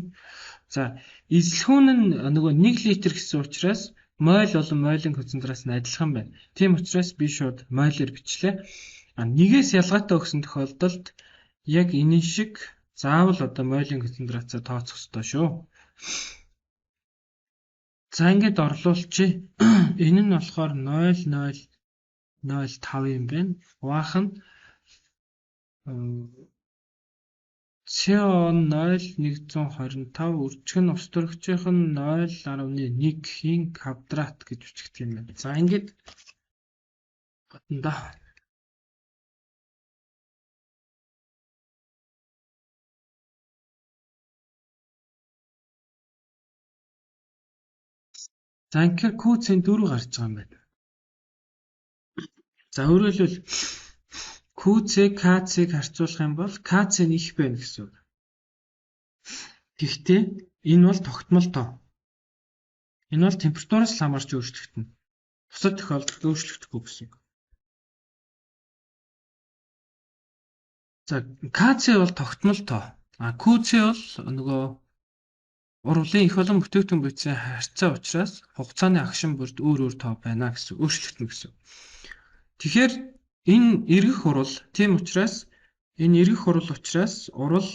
За эзлэхүүн нь нөгөө 1 литр гэсэн учраас моль болон мойлын концентрац нь адилхан байна. Тийм учраас би шууд молоор бичлээ. Нэгээс ялгаатай өгсөн тохиолдолд яг энэ шиг заавал одоо мойлын концентрацаа тооцох ёстой шүү. За ингээд орлуулчих. Энэ нь болохоор 0,005 юм байна. Хуваах нь CO 0,125 өрчгөн устөрөгчийнх нь 0,1-ийн квадрат гэж бичигдэх юм байна. За ингээд батанда за ингээд QC-ийн 4 гарч байгаа юм байна. За өөрөөр хэлбэл QC KC-г харьцуулах юм бол KC нь их байна гэсэн үг. Гэхдээ энэ бол тогтмол тоо. Энэ бол температураас хамаарч өөрчлөгдөнө. Бусад тохиолдолд өөрчлөгдөхгүй гэсэн үг. За KC бол тогтмол тоо. QC бол нөгөө урвалын их болон бүтээгдэхүүн бодисын харьцаа учраас хугацааны агшин бүрд өөр тоо байна гэсэн өөрчлөгдөнө гэсэн. Тэгэхээр энэ эргэх урвал тийм учраас урвал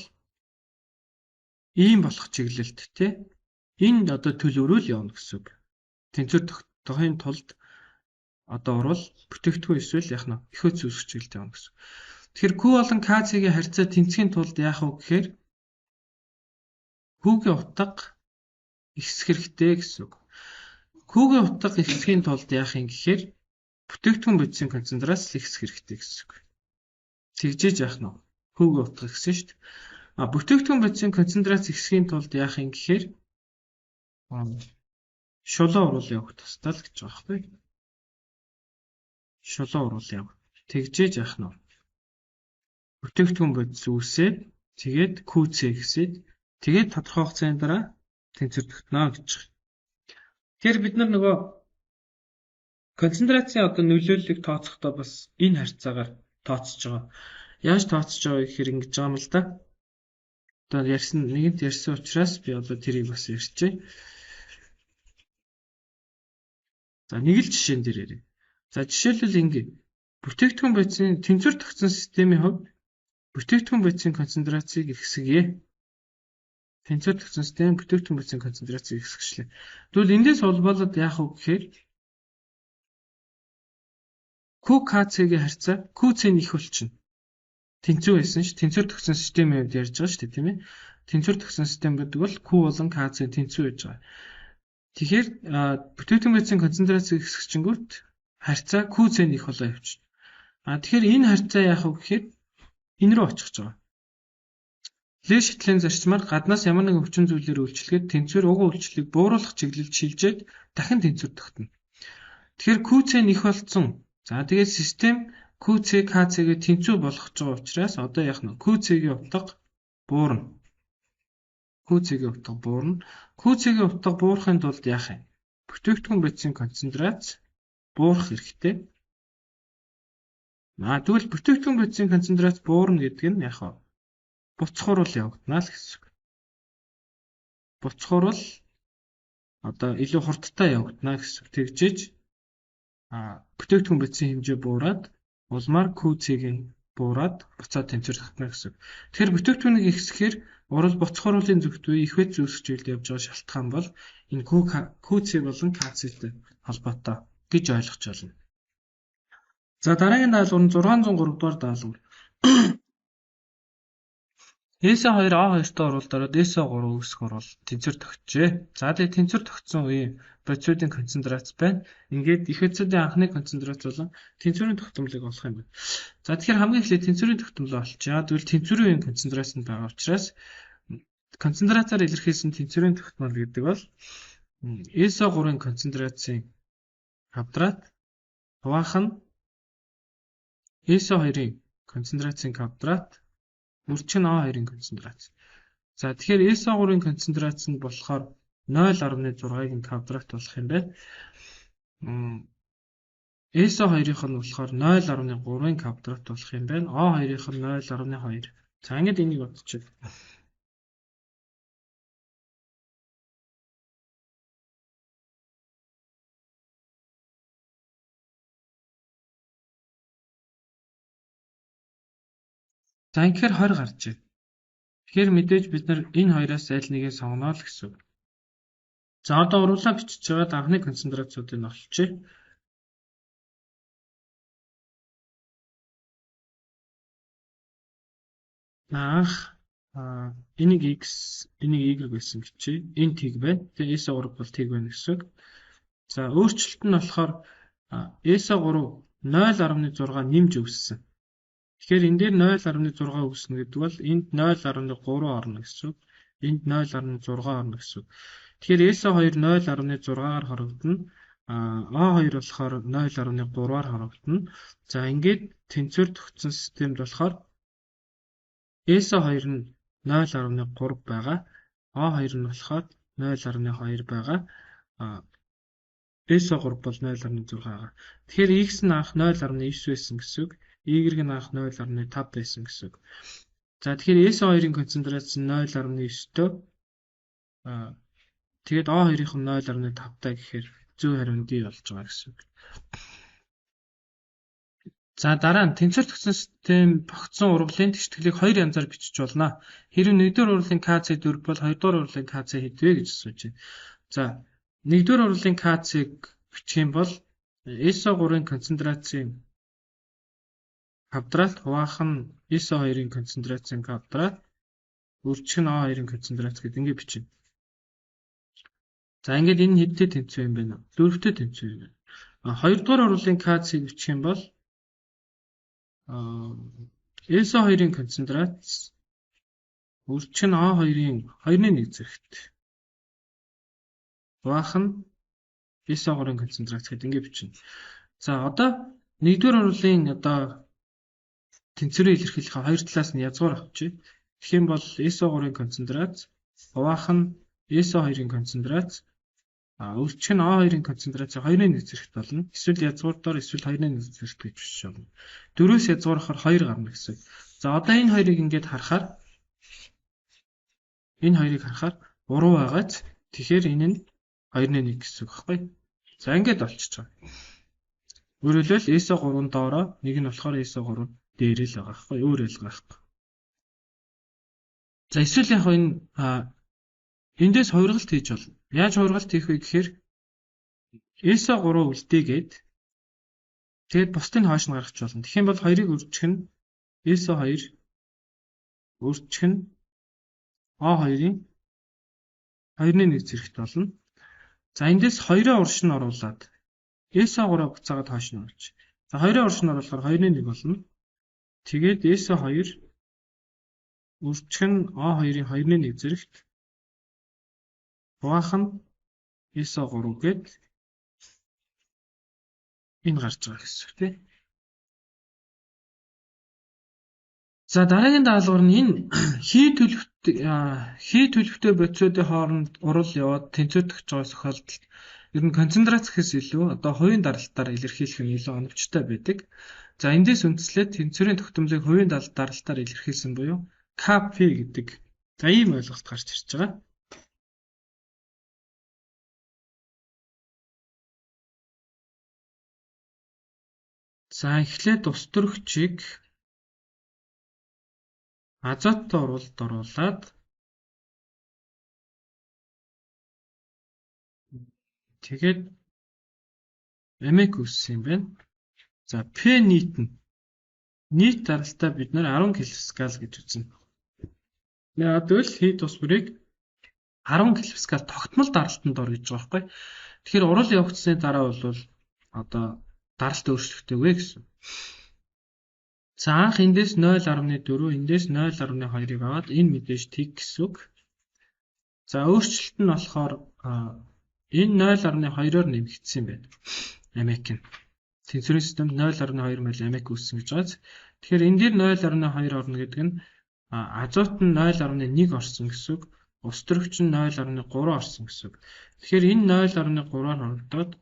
ийм болох чиглэлд энэ одоо төлөврөл явна гэсэн үг. Тэнцвэр тогтохын тулд одоо урвал бүтээгдэхүүн эсвэл их хөөц үүсгэх чиглэлд явна гэсэн. Тэгэхээр Q болон KC-гийн харьцаа тэнцэхийн тулд яах вэ гэхээр Q-гийн утга ихсэх хэрэгтэй гэсэн үг. Q-гийн утга ихсэхийн тулд яах юм гэхээр бүтээгдэхүүн бодисын концентрац ихсэх хэрэгтэй гэсэн үг. Тэгжээж яах нь Q-гийн утга ихсэн шүү дээ. Бүтээгдэхүүн бодисын концентрац ихсэхийн тулд яах юм гэхээр шулуун урвал явах тустай л гэж байгаа байхгүй. Шулуун урвал явах. Тэгжээж яах нь бүтээгдэхүүн бодис үүсээд тэгээд QC гэсээд тэгээд тодорхой хугацааны дараа тэнцвэр тогтно гэж байна. Тэгэхээр бид нар нөгөө концентрацийн одоо нөлөөллийг тооцохдоо бас энэ харьцаагаар тооцож байгаа. Яаж тооцож байгаа гэхээр ингэж байгаа юм л да. Одоо нэгэнт ярьсан учраас би одоо тэрийг бас ярьчихъя. За нэг л жишээн дээр ярив. За жишээлбэл ингэ. Бүтээгдэхүүн бодисын тэнцвэр тогтсон системийн хувьд бүтээгдэхүүн бодисын концентрацийг ихсгэе. Тэнцвэр тогтсон систем бүтээгдэхүүн бодисын концентрацийг ихсгэжлээ. Тэгвэл эндээс улбалаад яах вэ гэхээр QKC-гийн харьцаа QC-ийн их болчихно. Тэнцвэр байсан ш. Тэнцвэр тогтсон системийн хувьд ярьж байгаа шүү дээ, тийм ээ. Тэнцвэр тогтсон систем гэдэг бол Q болон KC тэнцвэр байж байгаа. Тэгэхээр бүтээгдэхүүн бодисын концентрацийг ихсгэжингүүт харьцаа QC-ийн их болоо явчихна. Тэгэхээр энэ харьцаа яах вэ гэхээр энэ рүү очих жоо. Ле шитлэн зарчмаар гаднаас ямар нэгэн хүчин зүйлээр үйлчлэгээд тэнцвэр уг үйлчлэлийг бууруулах чиглэлд шилжээд дахин тэнцвэр тогтно. Тэгэхээр QC нь их болцсон. За тэгээд систем QC KC-гээ тэнцвэр болгож байгаа учраас одоо яах нь QC-гийн утга буурна. QC-гийн утга буурна. QC-гийн утга буурахын тулд яах юм? Бүтээгдэхүүн бодисын концентрац буурах хэрэгтэй. Тэгвэл бүтээгдэхүүн бодисын концентрац буурна гэдэг нь яах вэ? Буцах урвал явагдана л гэсэн үг. Буцах урвал одоо илүү хурдтай явагдана гэсэн үг. Тэгжээж бүтээгдэхүүн бодисын хэмжээ буураад улмаар QC-гийн буураад буцаад тэнцвэр тогтно гэсэн үг. Тэгэхээр бүтээгдэхүүнийг ихсэхээр урвал буцах урвалын зөвхт үе их хөөц үүсгэж явж байгаа шалтгаан бол энэ QC болон KC-тэй холбоотой гэж ойлгож байна. За дараагийн даалгавар нь 603 дугаар даалгавар. ESO2 A2-т оруулаад ESO3 үүсэх орвол тэнцвэр тогтжээ. За тэгээ тэнцвэр тогтсон үеийн бодисуудын концентрац байна. Ингээд их бодисуудын анхны концентрац болон тэнцвэрийн тогтмолыг олох юм байна. За тэгэхээр хамгийн эхлээд тэнцвэрийн тогтмолоо олчихъя. Тэгвэл тэнцвэрийн үеийн концентрац нь байгаа учраас концентрацаар илэрхийлсэн тэнцвэрийн тогтмол гэдэг бол ESO3-ын концентрацийн квадрат хуваах нь ESO2-ын концентрацийн квадрат үрчин A2-ын концентрац. За тэгэхээр ESO3-ын концентрац нь болохоор 0.6-ийн квадрат болох юм байна. ESO2-ийнх нь болохоор 0.3-ийн квадрат болох юм байна. A2-ийнх нь 0.2. За ингэж энийг бодчих. За ингэхээр 20 гарч ий. Тэгэхээр мэдээж бид нар энэ хоёроос аль нэгийг сонгоно л гэсэн үг. За одоо уруулаа бичиж байгаад анхны концентрацуудыг олчихъя. Анх энийг x, энийг y гэсэн бичиж. Энэ тэг байна. Тэгээ ESO3 бол тэг байна гэсэн үг. За өөрчлөлт нь болохоор ESO3 0.6 нэмж өгсөн. Тэгэхээр энэ дээр 0.6 үүснэ гэдэг бол энд 0.3 орно гэсэн үг. Энд 0.6 орно гэсэн үг. Тэгэхээр ESO2 0.6-аар хорогдно. A2 болохоор 0.3-аар хорогдно. За ингээд тэнцвэр тогтсон системд болохоор ESO2 нь 0.3 байгаа. A2 нь болохоор 0.2 байгаа. ESO3 бол 0.6 байгаа. Тэгэхээр x нь анх 0.9 байсан гэсэн үг. Y нь анх 0.5 байсан гэсэн үг. За тэгэхээр ESO2-ын концентрац нь 0.9-төв. Тэгээд A2-ийнх нь 0.5-тай гэхээр зөв хариу D болж байгаа гэсэн үг. За дараа нь тэнцвэр тогтсон систем тогтсон урвалын тэгшгэлийг хоёр янзаар бичиж болно. Хэрэв нэгдүгээр урвалын KC4 бол хоёрдугаар урвалын KC хэд вэ гэж асууж байна. За нэгдүгээр урвалын KC-г бичих юм бол ESO3-ын концентрацийн квадрат хуваах нь ESO2-ын концентрацийн квадрат үржих нь A2-ын концентрац гэдэг ингээд бичнэ. За ингээд энэ хэдтэй тэнцвэр юм бэ? Дөрөвтэй тэнцвэр юм байна. Хоёрдугаар урвалын KC-г бичих юм бол ESO2-ын концентрац үржих нь A2-ын 2.1 зэрэгт хуваах нь ESO3-ын концентрац гэдэг ингээд бичнэ. За одоо нэгдүгээр урвалын тэнцвэрийг илэрхийлэх хоёр талаас нь язгуур авчи. Тэгэх юм бол ESO3-ын концентрац хуваах нь ESO2-ын концентрац үржих нь A2-ын концентрацийн 2.1 зэрэгт болно. Эсвэл язгуурдаар эсвэл 2.1 зэрэгт гэж бичиж байна. 4-өөс язгуурахаар 2 гарна гэсэн. За одоо энэ хоёрыг ингээд харахаар уруу байгааз тэгэхээр энэ нь 2.1 гэсэн үг байхгүй. За ингээд болчихж байгаа. Өөрөөр хэлбэл ESO3 доороо нэг нь болохоор ESO3 дээр л байгаа байхгүй. Өөр ялгаа байхгүй. За эсвэл яг энэ эндээс хувиргалт хийж болно. Яаж хувиргалт хийх вэ гэхээр ESO3 үлдээгээд тэгээд бусдыг хойш нь гаргах болно. Тэгэх юм бол хоёрыг үржих нь ESO2 үржих нь A2-ын 2.1 зэрэгт болно. За эндээс 2-оо урш нь оруулаад ESO3 буцаагаад хойш нь оруулж. За 2-оо урш нь оруулахаар 2.1 болно. Тэгээд ESO2 үржих нь A2-ын 2.1 зэрэгт хуваах нь ESO3 гээд энэ гарч байгаа гэсэн үг тийм. За дараагийн даалгавар нь энэ хий төлөвтэй бодисуудын хооронд урал яваад тэнцвэр тогтж байгаа тохиолдолд ер нь концентрац гэхээс илүү хувийн даралтаар илэрхийлэх нь илүү оновчтой байдаг. За эндээс үндслээд тэнцвэрийн тогтмолыг хувийн даралтаар илэрхийлсэн буюу KP гэдэг за ийм ойлголт гарч ирж байгаа. За эхлээд ус төрөгчийг азоттой уралд оруулаад тэгээд амик үүссэн юм байна. За P нийт даралтай бид нэр 10 кPa гэж үзнэ. Яагаад гэвэл хий тус бүрийг 10 кПа тогтмол даралтанд ор гэж байгаа байхгүй. Тэгэхээр урал явагдсны дараа бол одоо даралт өөрчлөгдөв гэсэн. За анх эндээс 0.4, эндээс 0.2-ыг аваад энэ мэдээж тэг гэсэн үг. За өөрчлөлт нь болохоор энэ 0.2-оор нэмэгдсэн байна. Амик нь. Тэнцвэрийн системд 0.2 мол амик үүссэн гэж байгааз. Тэгэхээр энэ дээр 0.2 орно гэдэг нь азот нь 0.1 орсон гэсэн үг. Ус төрөгч нь 0.3 орсон гэсэн үг. Тэгэхээр энэ 0.3-аар хорогдоод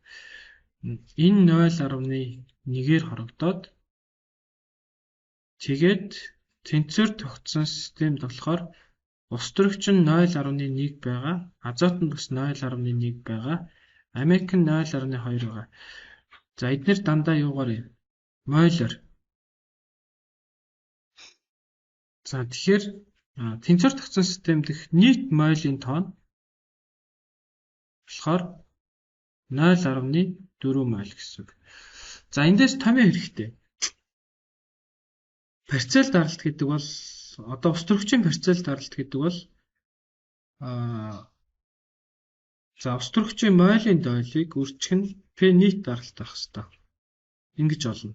энэ 0.1-ээр хорогдоод тэгээд тэнцвэр тогтсон системд болохоор ус төрөгч нь 0.1 байгаа, азот нь бас 0.1 байгаа, амик нь 0.2 байгаа. За эдгээр дандаа юугаар юм? Мойлоор. За тэгэхээр тэнцвэр тогтсон систем дэх нийт мойлын тоо болохоор 0.4 моль гэсэн үг. За эндээс томьёо хэрэгтэй. Парцел даралт гэдэг бол одоо ус төрөгчийн парцел даралт гэдэг бол за ус төрөгчийн мойлын дойлыг үржих нь P нийт даралт байх хэрэгтэй. Ингэж олно.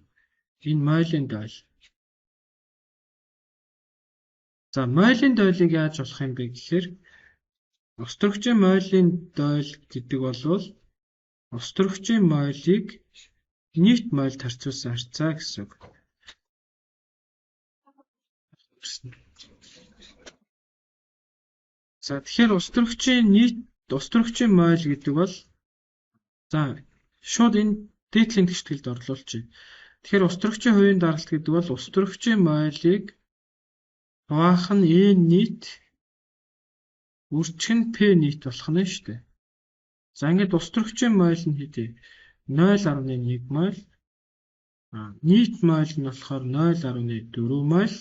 Энэ мойлын дойл. За мойлын дойлыг яаж олох юм бэ гэхээр ус төрөгчийн мойлын дойл гэдэг бол ус төрөгчийн мойлыг нийт мойлд харьцуулсан харьцаа гэсэн үг. За тэгэхээр ус төрөгчийн мойл гэдэг бол за шууд энэ дээдлийн тэгшгэлд орлуулчих. Тэгэхээр ус төрөгчийн хувийн даралт гэдэг бол ус төрөгчийн мойлыг хуваах нь E нийт үржих нь P нийт болох нь шүү дээ. За ингээд ус төрөгчийн мойл нь хэдий 0.1 моль. Нийт мойл нь болохоор 0.4 моль.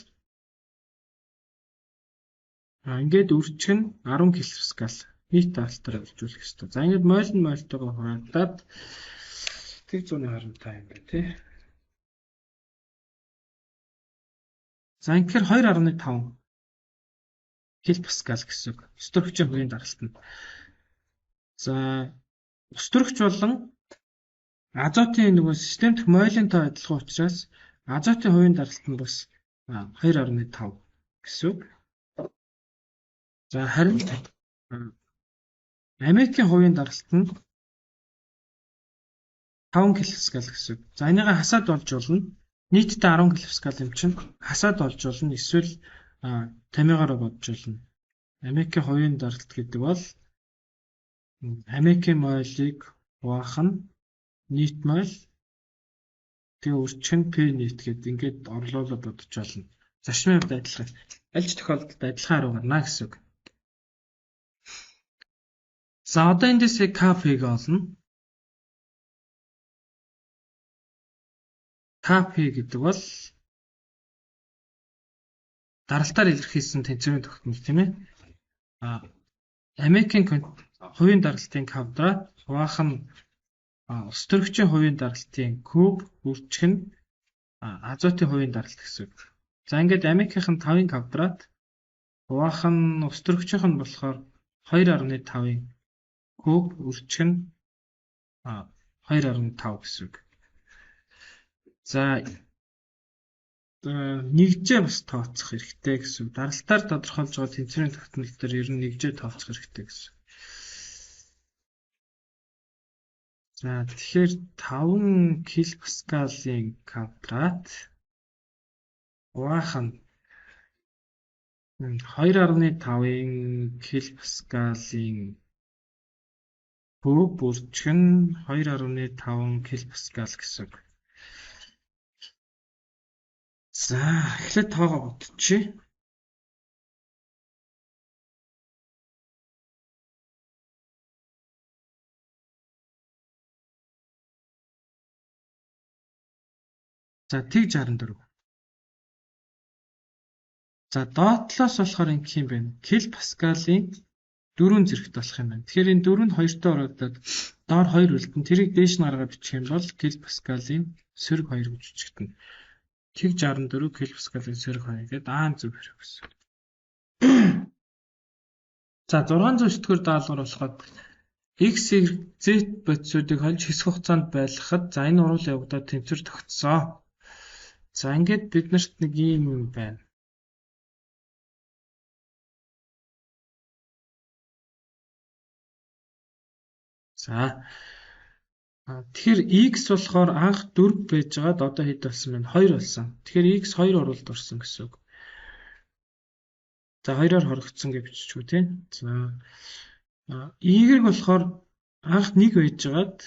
Ингээд үржих нь 10 кПа нийт даралтаар үржүүлэх ёстой. За ингээд мойл нь мойлтойгоо хуваагдаад 125 юм байна тий. За ингээд 2.5 кПа гэсэн үг. Ус төрөгчийн хувийн даралт нь. За ус төрөгч болон азотын нөгөө системт мойлын тоо адилхан учраас азотын хувийн даралт нь бас 2.5 гэсэн үг. За харин амикийн хувийн даралт нь 5 кПа гэсэн үг. За энийгээ хасаад болж болно. Нийтдээ 10 кПа юм чинь хасаад болж болно. Эсвэл томьёогоор бодож болно. Амикийн хувийн даралт гэдэг бол амикийн мойлыг хуваах нь нийт мойл тэгээ үржих нь P нийт гэдэг ингээд орлуулад бодож болно. Зарчмын хувьд адилхан. Аль ч тохиолдолд адилхан арга гарна гэсэн үг. За одоо эндээс Kp-г олно. Kp гэдэг бол даралтаар илэрхийлсэн тэнцвэрийн тогтмол тийм ээ. Амикийн хувийн даралтын квадрат хуваах нь ус төрөгчийн хувийн даралтын куб үржих нь азотын хувийн даралт гэсэн үг. За ингээд амикийнх нь 5-ын квадрат хуваах нь ус төрөгчийнх нь болохоор 2.5-ын куб үржих нь 2.5 гэсэн үг. За нэгжээ бас тооцох хэрэгтэй гэсэн. Даралтаар тодорхойлж байгаа тэнцвэрийн тогтмол дээр ер нь нэгжээ тооцох хэрэгтэй гэсэн. За тэгэхээр 5 кПа-ийн квадрат хуваах нь 2.5-ын кПа-ийн куб үржих нь 2.5 кПа гэсэн. За эхлээд тоогоо бодчихъя. За тэг 64. За доотлоос болохоор ингэх юм байна. Килпаскалийн 4 зэрэгт болох юм байна. Тэгэхээр энэ 4-нд 2-той ороод доор 2 үлдэн. Тэрийг дээш нь гаргаад бичих юм бол килпаскалийн сөрөг 2 гэж бичигдэнэ. Тэг 64 килпаскалийн сөрөг 2 гэдэг аан зөв хэрэг гэсэн. За 609-р даалгавар болоход X, Y, Z бодисуудыг хольж хэсэг хугацаанд байлгахад за энэ уруулын явагдаад тэнцвэр тогтсон. За ингээд биднэрт нэг ийм юм байна. За тэгэхээр X болохоор анх 4 байжгаад одоо хэд болсон бэ? 2 болсон. Тэгэхээр X 2 уралд орсон гэсэн үг. За 2-оор хоригдсон гэж биччихв тийм. За Y болохоор анх 1 байжгаад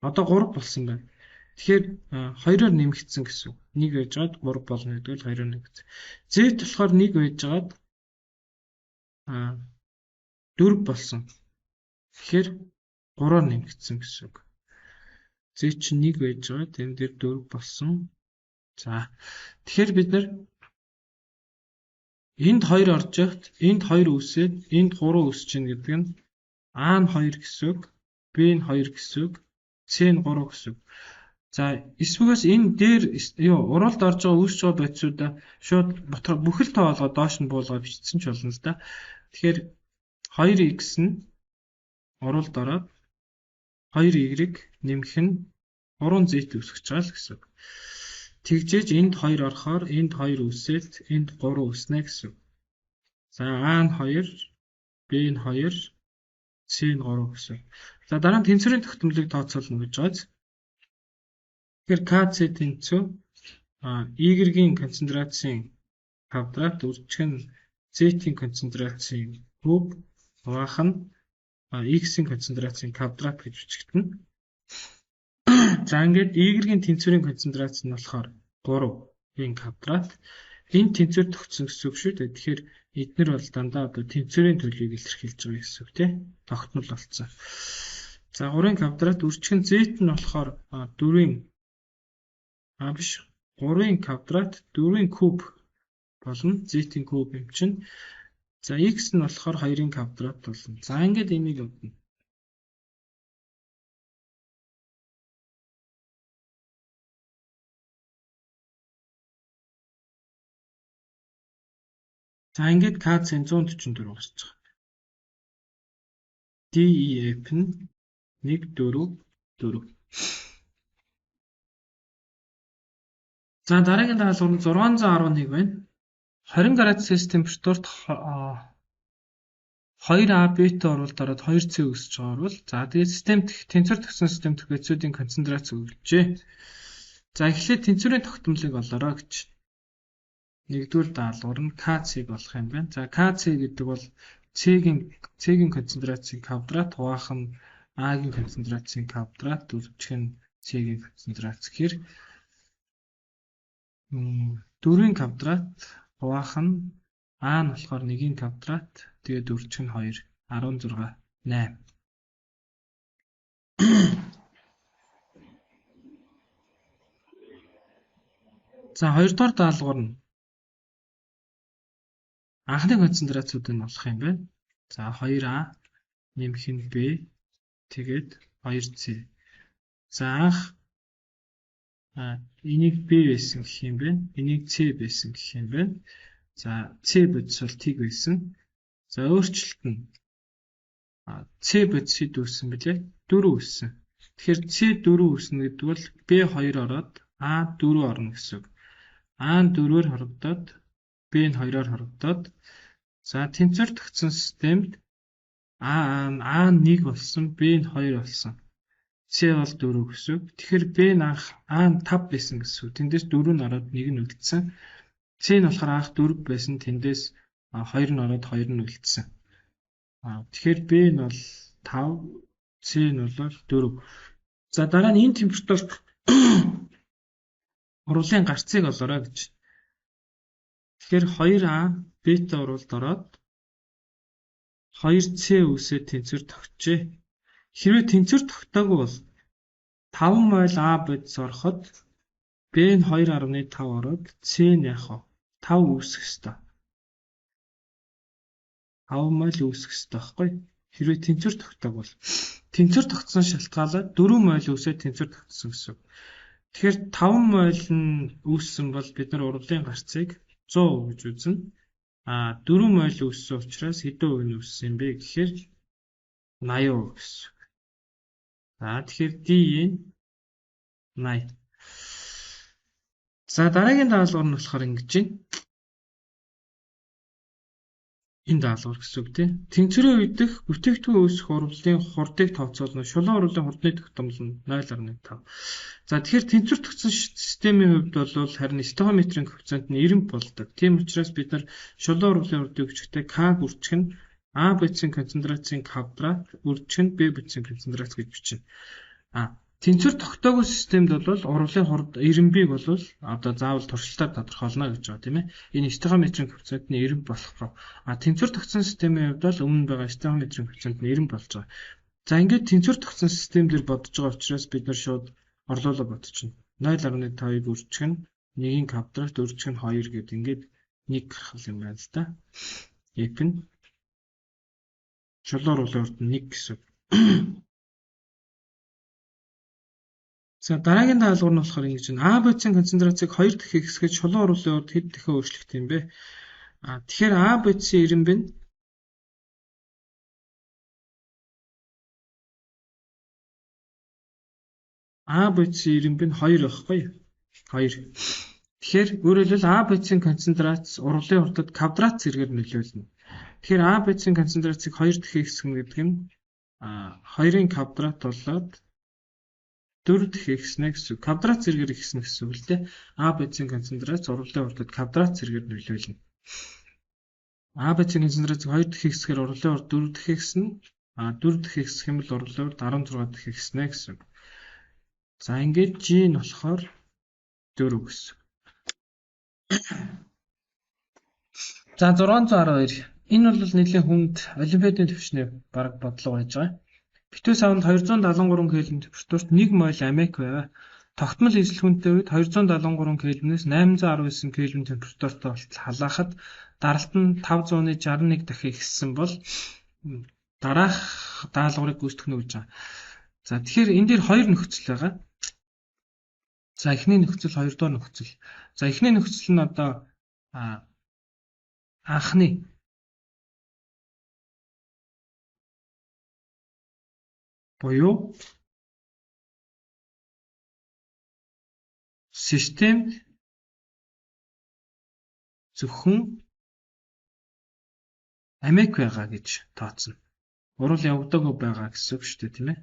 одоо 3 болсон байна. Тэгэхээр 2-оор нэмэгдсэн гэсэн үг. 1 байжгаад 3 болно гэдэг нь 2-оор нэмэгдсэн. Z болохоор 1 байжгаад 4 болсон. Тэгэхээр 3-оор нэмэгдсэн гэсэн үг. Z чинь 1 байжгаад энэ дээр 4 болсон. За тэгэхээр бид нар энд 2 орж явт, энд 2 үсээд, энд 3 үсэж чинь гэдэг нь А нь 2 гэсэн үг, Б нь 2 гэсэн үг, С нь 3 гэсэн үг. За эсвэл энэ дээр уралд орж байгаа үүсэж байгаа бодисуудаа шууд бүхэл тоо болгоод доош нь буулгаад бичсэн ч болно л да. Тэгэхээр 2x нь уралд ороод 2y нэмэх нь 3z үүсгэж байгаа л гэсэн үг. Тэгжээж энд 2 орохоор энд 2 үсээд энд 3 үснэ гэсэн үг. За А нь 2, Б нь 2, С нь 3 гэсэн үг. За дараа нь тэнцвэрийн тогтмолыг тооцоолно гэж байгааз. Тэгэхээр KC тэнцүү Y-ийн концентрацийн квадрат үржих нь Z-ийн концентрацийн куб хуваах нь X-ийн концентрацийн квадрат гэж бичигдэнэ. За ингээд Y-ийн тэнцвэрийн концентрац нь болохоор 3-ийн квадрат. Энэ тэнцвэр тогтсон гэсэн үг шүү дээ. Тэгэхээр эдгээр бол дандаа одоо тэнцвэрийн төлөвийг илэрхийлж байгаа гэсэн үг тийм. Тогтмол болсон. За 3-ийн квадрат үржих нь Z нь болохоор 3-ийн квадрат 4-ийн куб болно. Z-ийн куб юм чинь. За X нь болохоор 2-ийн квадрат болно. За ингээд энийг бодно. За ингээд KC 144 гарч байгаа. DEF нь 1 4 4. За дараагийн даалгавар нь 611 байна. 20 градус температурт 2А бета уралд ороод 2C өсөж байгаа бол за тэгээд системт тэнцвэр тогтсон систем төгөөцүүдийн концентрац өгөлжээ. За эхлээд тэнцвэрийн тогтмолыг олоорой гэж. Нэгдүгээр даалгавар нь KC-г болох юм байна. За KC гэдэг бол C-гийн концентрацийн квадрат хуваах нь А-гийн концентрацийн квадрат үржих нь C-гийн концентрац гэхээр 4-ийн квадрат хуваах нь А нь болохоор 1-ийн квадрат тэгээд үржих нь 2 16 8. За хоёрдугаар даалгавар нь анхны концентрацуудыг нь олох юм байна. За 2А нэмэх нь B тэгээд 2C. За анх энийг B байсан гэх юм байна. Энийг C байсан гэх юм байна. За C бодис бол T байсан. За өөрчлөлт нь C бодис хэд үүссэн бэлээ? 4 үүссэн. Тэгэхээр C 4 үүснэ гэдэг бол B 2 ороод A 4 орно гэсэн үг. A нь 4-оор хорогдоод B нь 2-оор хорогдоод за тэнцвэр тогтсон системд А нь 1 болсон, B нь 2 болсон. C бол 4 гэсэн үг. Тэгэхээр B нь анх A нь 5 байсан гэсэн үг. Тэндээс 4 нь ороод 1 нь үлдсэн. C нь болохоор анх 4 байсан. Тэндээс 2 нь ороод 2 нь үлдсэн. Тэгэхээр B нь бол 5, C нь бол 4. За дараа нь энэ температурт урвалын гарцыг олоорой гэж. Тэгэхээр 2А бета урвалд ороод 2C үсээ тэнцвэр тогтжээ. Хэрвээ тэнцвэр тогтоогүй бол 5 мол А бодис ороход B нь 2.5 ороод C нь яг 5 үүсэх ёстой. 5 мол үүсэх ёстой байхгүй? Хэрвээ тэнцвэр тогтоогүй бол тэнцвэр тогтсон шалтгаалаад 4 мол үсээ тэнцвэр тогтсон гэсэн. Тэгэхээр 5 мол нь үүссэн бол бид нар урвалын гарцыг 100 гэж үзнэ. 4 мойл үүссэн учраас хэдэн хувь нь үүссэн юм бэ гэхээр 80% гэсэн. Тэгэхээр D-ийн 80. За дараагийн даалгавар нь болохоор ингэж байна. Энэ даалгавар гэсэн үг тийм. Тэнцвэрийн үедх бүтээгдэхүүн үүсэх урвалын хурдыг тооцоолно. Шулуун урвалын хурдны тогтмол нь 0.5. За тэгэхээр тэнцвэртгсэн системийн хувьд бол харин стохиометрийн коэффициент нь 90 болдог. Тийм учраас бид нар шулуун урвалын хурдыг өчгтээ К бүрчг нь А бодисын концентрацийн квадрат бүрчг нь Б бодисын концентрац гэж бичнэ. Тэнцвэр тогтоогүй системд бол урвалын хурд 90-ийг бол одоо заавал туршилтаар тодорхойлно гэж байгаа тийм ээ. Энэ стохиометрийн коэффициент нь 90 болох руу. Тэнцвэр тогтсон системийн хувьд бол өмнө байгаа стохиометрийн коэффициент нь 90 болж байгаа. За ингээд тэнцвэр тогтсон системээр бодож байгаа учраас бид нар шууд орлуулаа бодчихно. 0.5-ыг үржих нь 1-ийн квадрат үржих нь 2 гэдэг ингээд 1 гарах юм байна л да. F нь шулуун урвалын хурд нь 1 гэсэн. За дараагийн даалгавар нь болохоор ингэж байна. А бодисын концентрацийг 2 дахин ихсгэж шулуун урвалын урд хэд дахин өөрчлөгдөх юм бэ? Тэгэхээр А бодисын ирэмб нь А бодисын ирэмб нь 2 байхгүй юу? 2. Тэгэхээр өөрөөр хэлбэл А бодисын концентрац урвалын хурдад квадрат зэргээр нөлөөлнө. Тэгэхээр А бодисын концентрацийг 2 дахин ихсгэнэ гэдэг нь 2-ын квадрат болоод 4 дахин ихснэ гэсэн. Квадрат зэргээр ихснэ гэсэн үг л дээ. А бодисын концентрац урвалын хурдад квадрат зэргээр нөлөөлнө. А бодисын концентрацийг 2 дахин ихсгээр урвалын хурд 4 дахин ихснэ. 4 дахин ихсэх юм бол урвалын хурд 16 дахин ихснэ гэсэн. За ингээд G нь болохоор 4 гэсэн. За 612. Энэ бол нэлийн хүнд олимпиадын төвчний бараг бодлого байж байгаа. Битүү савнд 273 кельвин температурт 1 моль аммиак байва. Тогтмол эзлэх хүнтэй үед 273 кельвинээс 819 кельвин температурт халаахад даралт нь 561 дахин ихссэн бол дараах даалгаврыг гүйцэтгэх нь гэж байгаа. За тэгэхээр энэ дээр хоёр нөхцөл байгаа. За эхний нөхцөл, хоёрдугаар нөхцөл. За эхний нөхцөл нь одоо анхны буюу системд зөвхөн аммиак байгаа гэж тооцно. Урвал явагдаагүй байгаа гэсэн үг шүү дээ, тийм ээ.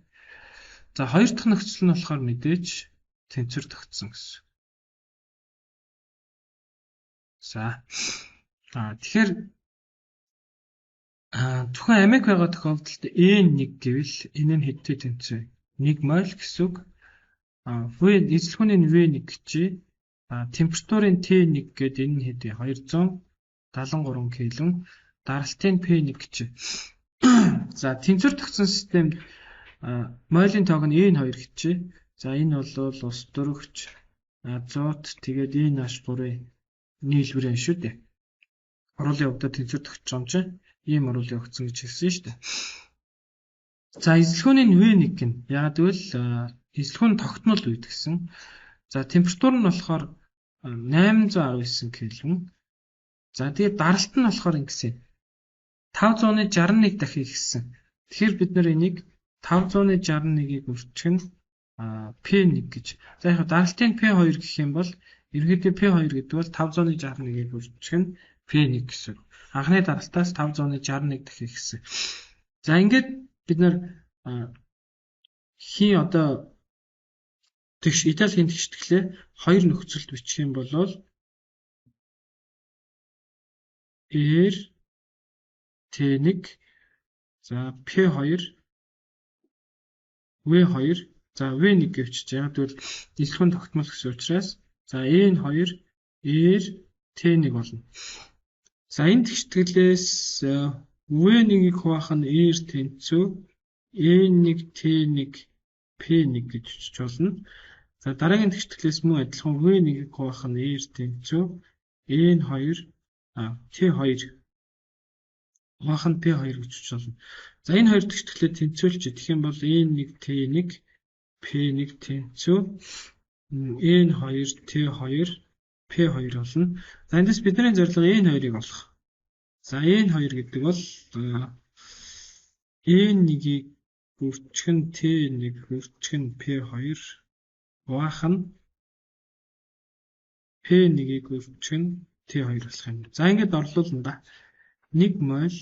За хоёр дахь нөхцөл нь болохоор мэдээж тэнцвэр тогтсон гэсэн. За тэгэхээр зөвхөн аммиак байгаа тохиолдолд N1 гэвэл энэ нь хэдтэй тэнцвэр? 1 моль гэсэн үг. Эзлэхүүний V1 чи температурын T1 гэдэг энэ нь хэдий 273 кельвин, даралтын P1 чи. За тэнцвэр тогтсон системд молийн тоог нь N2 гэчээ. За энэ бол ус дөрөвч азот тэгээд NH3-ийн нийлбэрэн шүү дээ. Оруулын явдаа тэнцвэр тогтж байгаа юм чинь ийм оруул явагдсан гэж хэлсэн шүү дээ. За эзлэхүүний V1 гин яг гэвэл эзлэхүүн тогтмол үед гэсэн. За температур нь болохоор 819 кельвин. За тэгээд даралт нь болохоор ингэсэн 561 дахин ихссэн. Тэгэхээр бид нэр энийг 561-ийг үржих нь P1 гэж. За яг даралтын P2 гэх юм бол ерөнхийдөө P2 гэдэг бол 561-ийг үржих нь P1 гэсэн. Анхны даралтаас 561 дахин ихсэн. За ингээд бид нар хий одоо Италийн тэгштгэлээ хоёр нөхцөлд бичих юм бол R T1 за P2 V2 за V1 гэвч яг тэгвэл эзлэхүүн тогтмол гэсэн учраас за N2 R T1 болно. За энэ тэгштгэлээс V1-ийг хуваах нь R тэнцүү N1 T1 P1 гэж бичиж болно. За дараагийн тэгштгэлээс мөн адилхан V1-ийг хуваах нь R тэнцүү N2 T2 хуваах нь P2 гэж бичиж болно. За энэ хоёр тэгштгэлээ тэнцвүүлж идэх юм бол N1 T1 P1 тэнцүү N2 T2 P2 болно. За эндээс бидний зорилго N2-ыг олох. За энэ хоёр гэдэг бол N1-ийг үрчгэн T1 үрчгэн P2 хуваах нь P1-ийг үрчгэн T2 болох юм. За ингээд орлуулна да. 1 мол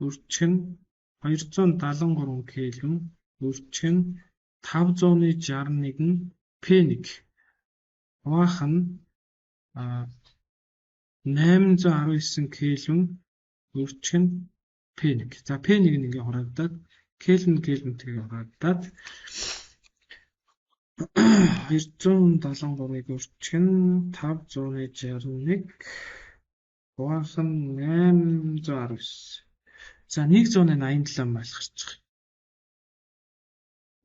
үрчгэн 273 кельвин үрчгэн 561 P1 хуваах нь 819 кельвин үрчгэн P1. За P1 нь ингээ хураагдаад кельвинтэйгээ хураагдаад 273-ыг үрчгэн 561 хуваах нь 819. За 187 майл гарч байгаа.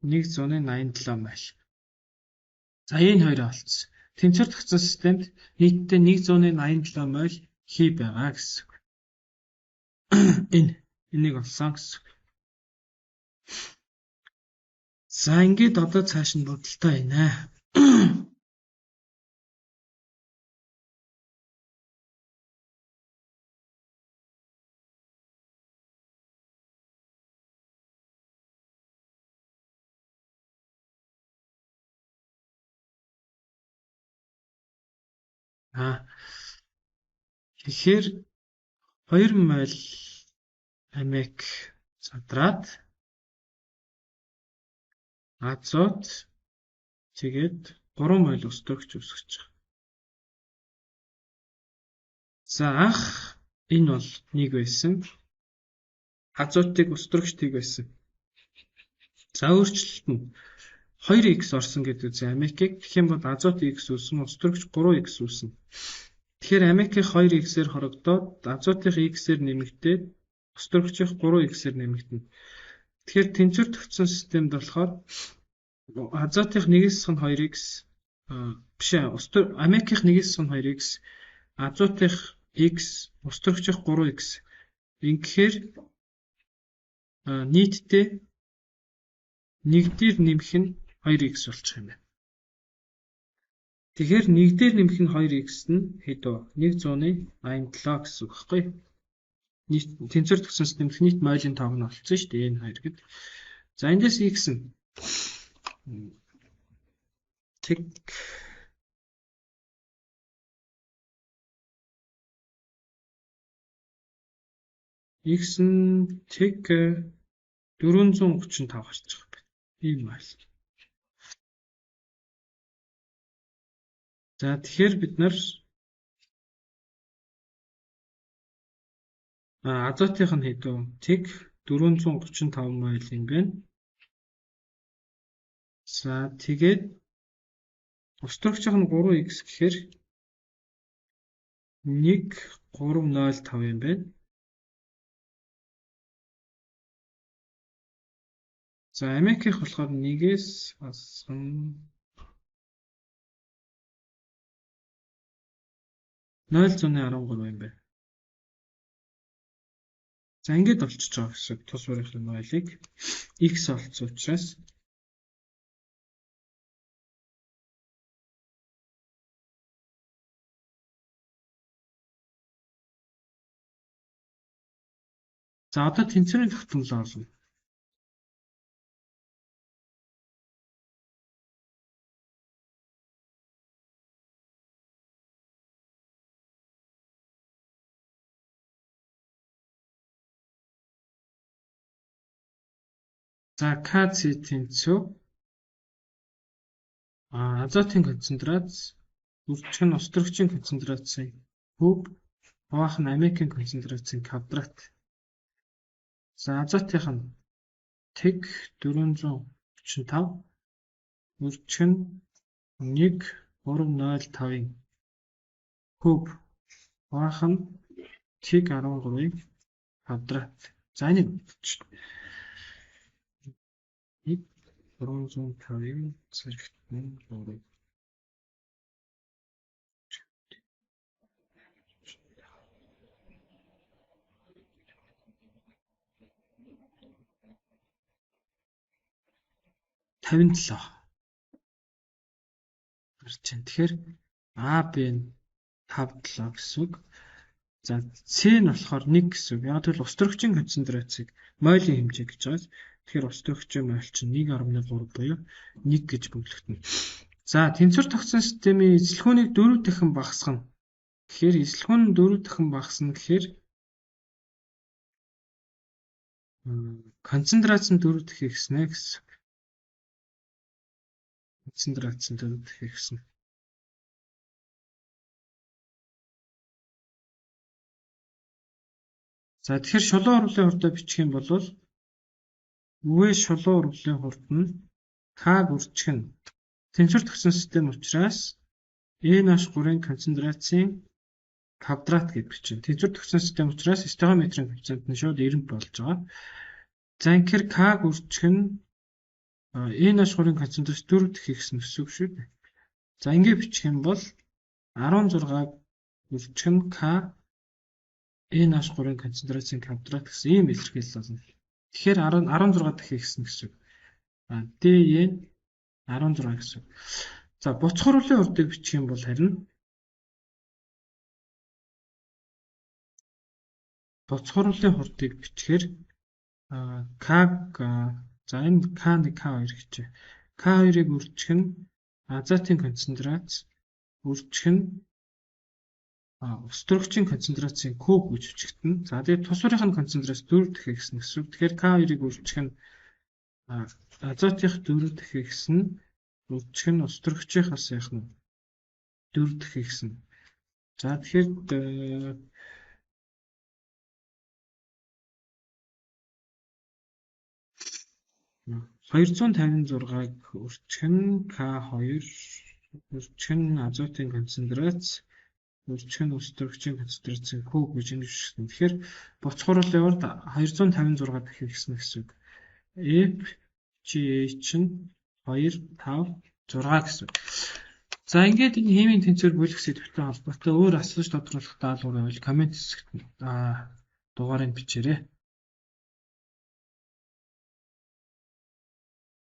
187 майл. За энэ хоёроо олцсон. Тэнцвэр тогтсон системд нийтдээ 187 майл хий байгаа гэсэн. Энийг олсон гэсэн. За ингээд одоо цааш нь бодолтой байна. Тэгэхээр 2 мол амик задраад азот тэгээд 3 мол өстрөгч үүсгэж байгаа. За анх энэ бол 1 байсан. Азотыг өстрөгчтийг байсан. За өөрчлөлт нь 2x орсон гэдэг үгүй амикийг гэх юм бол азот x үүснэ, өстрөгч 3x үүснэ. Тэгэхээр амикийг 2x-ээр хорогдоод азотыг x-ээр нэмэгдээд өстрөгчийн 3x-ээр нэмэгдэнэ. Тэгэхээр тэнцвэр тогтсон системд болохоор азотын 1-ээс нь 2x биш амикийн 1-ээс нь 2x азотын x өстрөгчийн 3x ингэхээр нийтдээ 1-дээр нэмэх нь 2x болчих юм байна. Тэгэхээр 1-дээр нэмэх нь 2x нь хэд вэ? 187 гэсэн үг байхгүй юу? Тэнцвэр тогтсон системд нийт мойлын тоог нь олцсон шүү дээ. Энэ хоёр гэдэг. За эндээс x нь тэг x нь тэг 435 гарч байгаа юм. Ийм байл. За тэгэхээр бид нар азотынх нь хэд вэ? Тэг 435 мойл юм байна. За тэгээд өстрөгчийнх нь 3x гэхээр 1305 юм байна. За амикийнх болохоор 1-ээс асган 0.13 юм байна. За ингээд болчихж байгаа гэсэн тус бүрийн мойлыг x олцсон учраас за одоо тэнцвэрийн тогтмол олно. За Kc тэнцвэр азотын концентрац үржих нь өстрөгчийн концентрацийн хөв хуваах нь амикийн концентрацийн квадрат. За азотынх нь тэг 435 үржих нь 1305-ын хөв хуваах нь тэг 13-ын квадрат. За энийг 350-ын зэрэгтэн 3. Тэгэхээр А, Б нь 57 гэсэн үг. За C нь болохоор 1 гэсэн үг. Яг тэгвэл ус төрөгчийн концентрацийг молийн хэмжээ гэж байгаа. Тэгэхээр ус төрөгчийн моль чинь 1.3 буюу 1 гэж бүглэгдэнэ. За тэнцвэр тогтсон системийн эзлэхүүнийг 4 дахин багасгана. Тэгэхээр эзлэхүүн нь 4 дахин багасна гэхээр концентрац нь 4 дахин ихснэ гэсэн. Концентрац нь 4 дахин ихснэ. За тэгэхээр шулуун урвалын хурдаа бичих юм бол V шулуун урвалын хурд нь K бүрчг нь тэнцвэр тогтсон систем учраас E-3-ын концентрацийн квадрат гэж бичнэ. Тэнцвэр тогтсон систем учраас стохиометрийн коэффициент нь шууд 90 болж байгаа. За тэгэхээр K бүрчг нь E-3-ын концентрац 4 дахин ихсэн гэсэн үг шүү дээ. За ингээд бичих юм бол 16 бүрчг нь K E-3-ын концентрацийн квадрат гэсэн ийм илэрхийлэл болно. Тэгэхээр 16 дахин ихсэн гэсэн үг. DE 16 гэсэн. За буцах хурлын хурдыг бичих юм бол харин буцах хурлын хурдыг бичгээр K за энэ K1 K2 гэжээ. K2-ыг үржих нь азотын концентрац үржих нь ус төрөгчийн концентрацийн куб гэж бичигдэнэ. За тэгээд тус урийн концентрац 4 дахин ихсэн гэсэн үг. Тэгэхээр K2-ыг үржих нь азотынх 4 дахин ихсэн үржих нь ус төрөгчийнхээс яах нь 4 дахин ихсэн. За тэгэхээр 256-ыг үржих нь K2 үржих нь азотын концентрац үржих нь ус төрөгчийн концентрацийн куб гэж ингэж бичсэн. Тэгэхээр буцах хурлын урд 256 дахин ихсэн гэсэн үг. FGH нь 2, 5, 6 гэсэн. За ингээд энэ химийн тэнцвэр бүлэх сэдвтэй холбоотой өөр асууж тодруулах даалгавар байвал комент хэсэгт дугаарыг бичээрэй.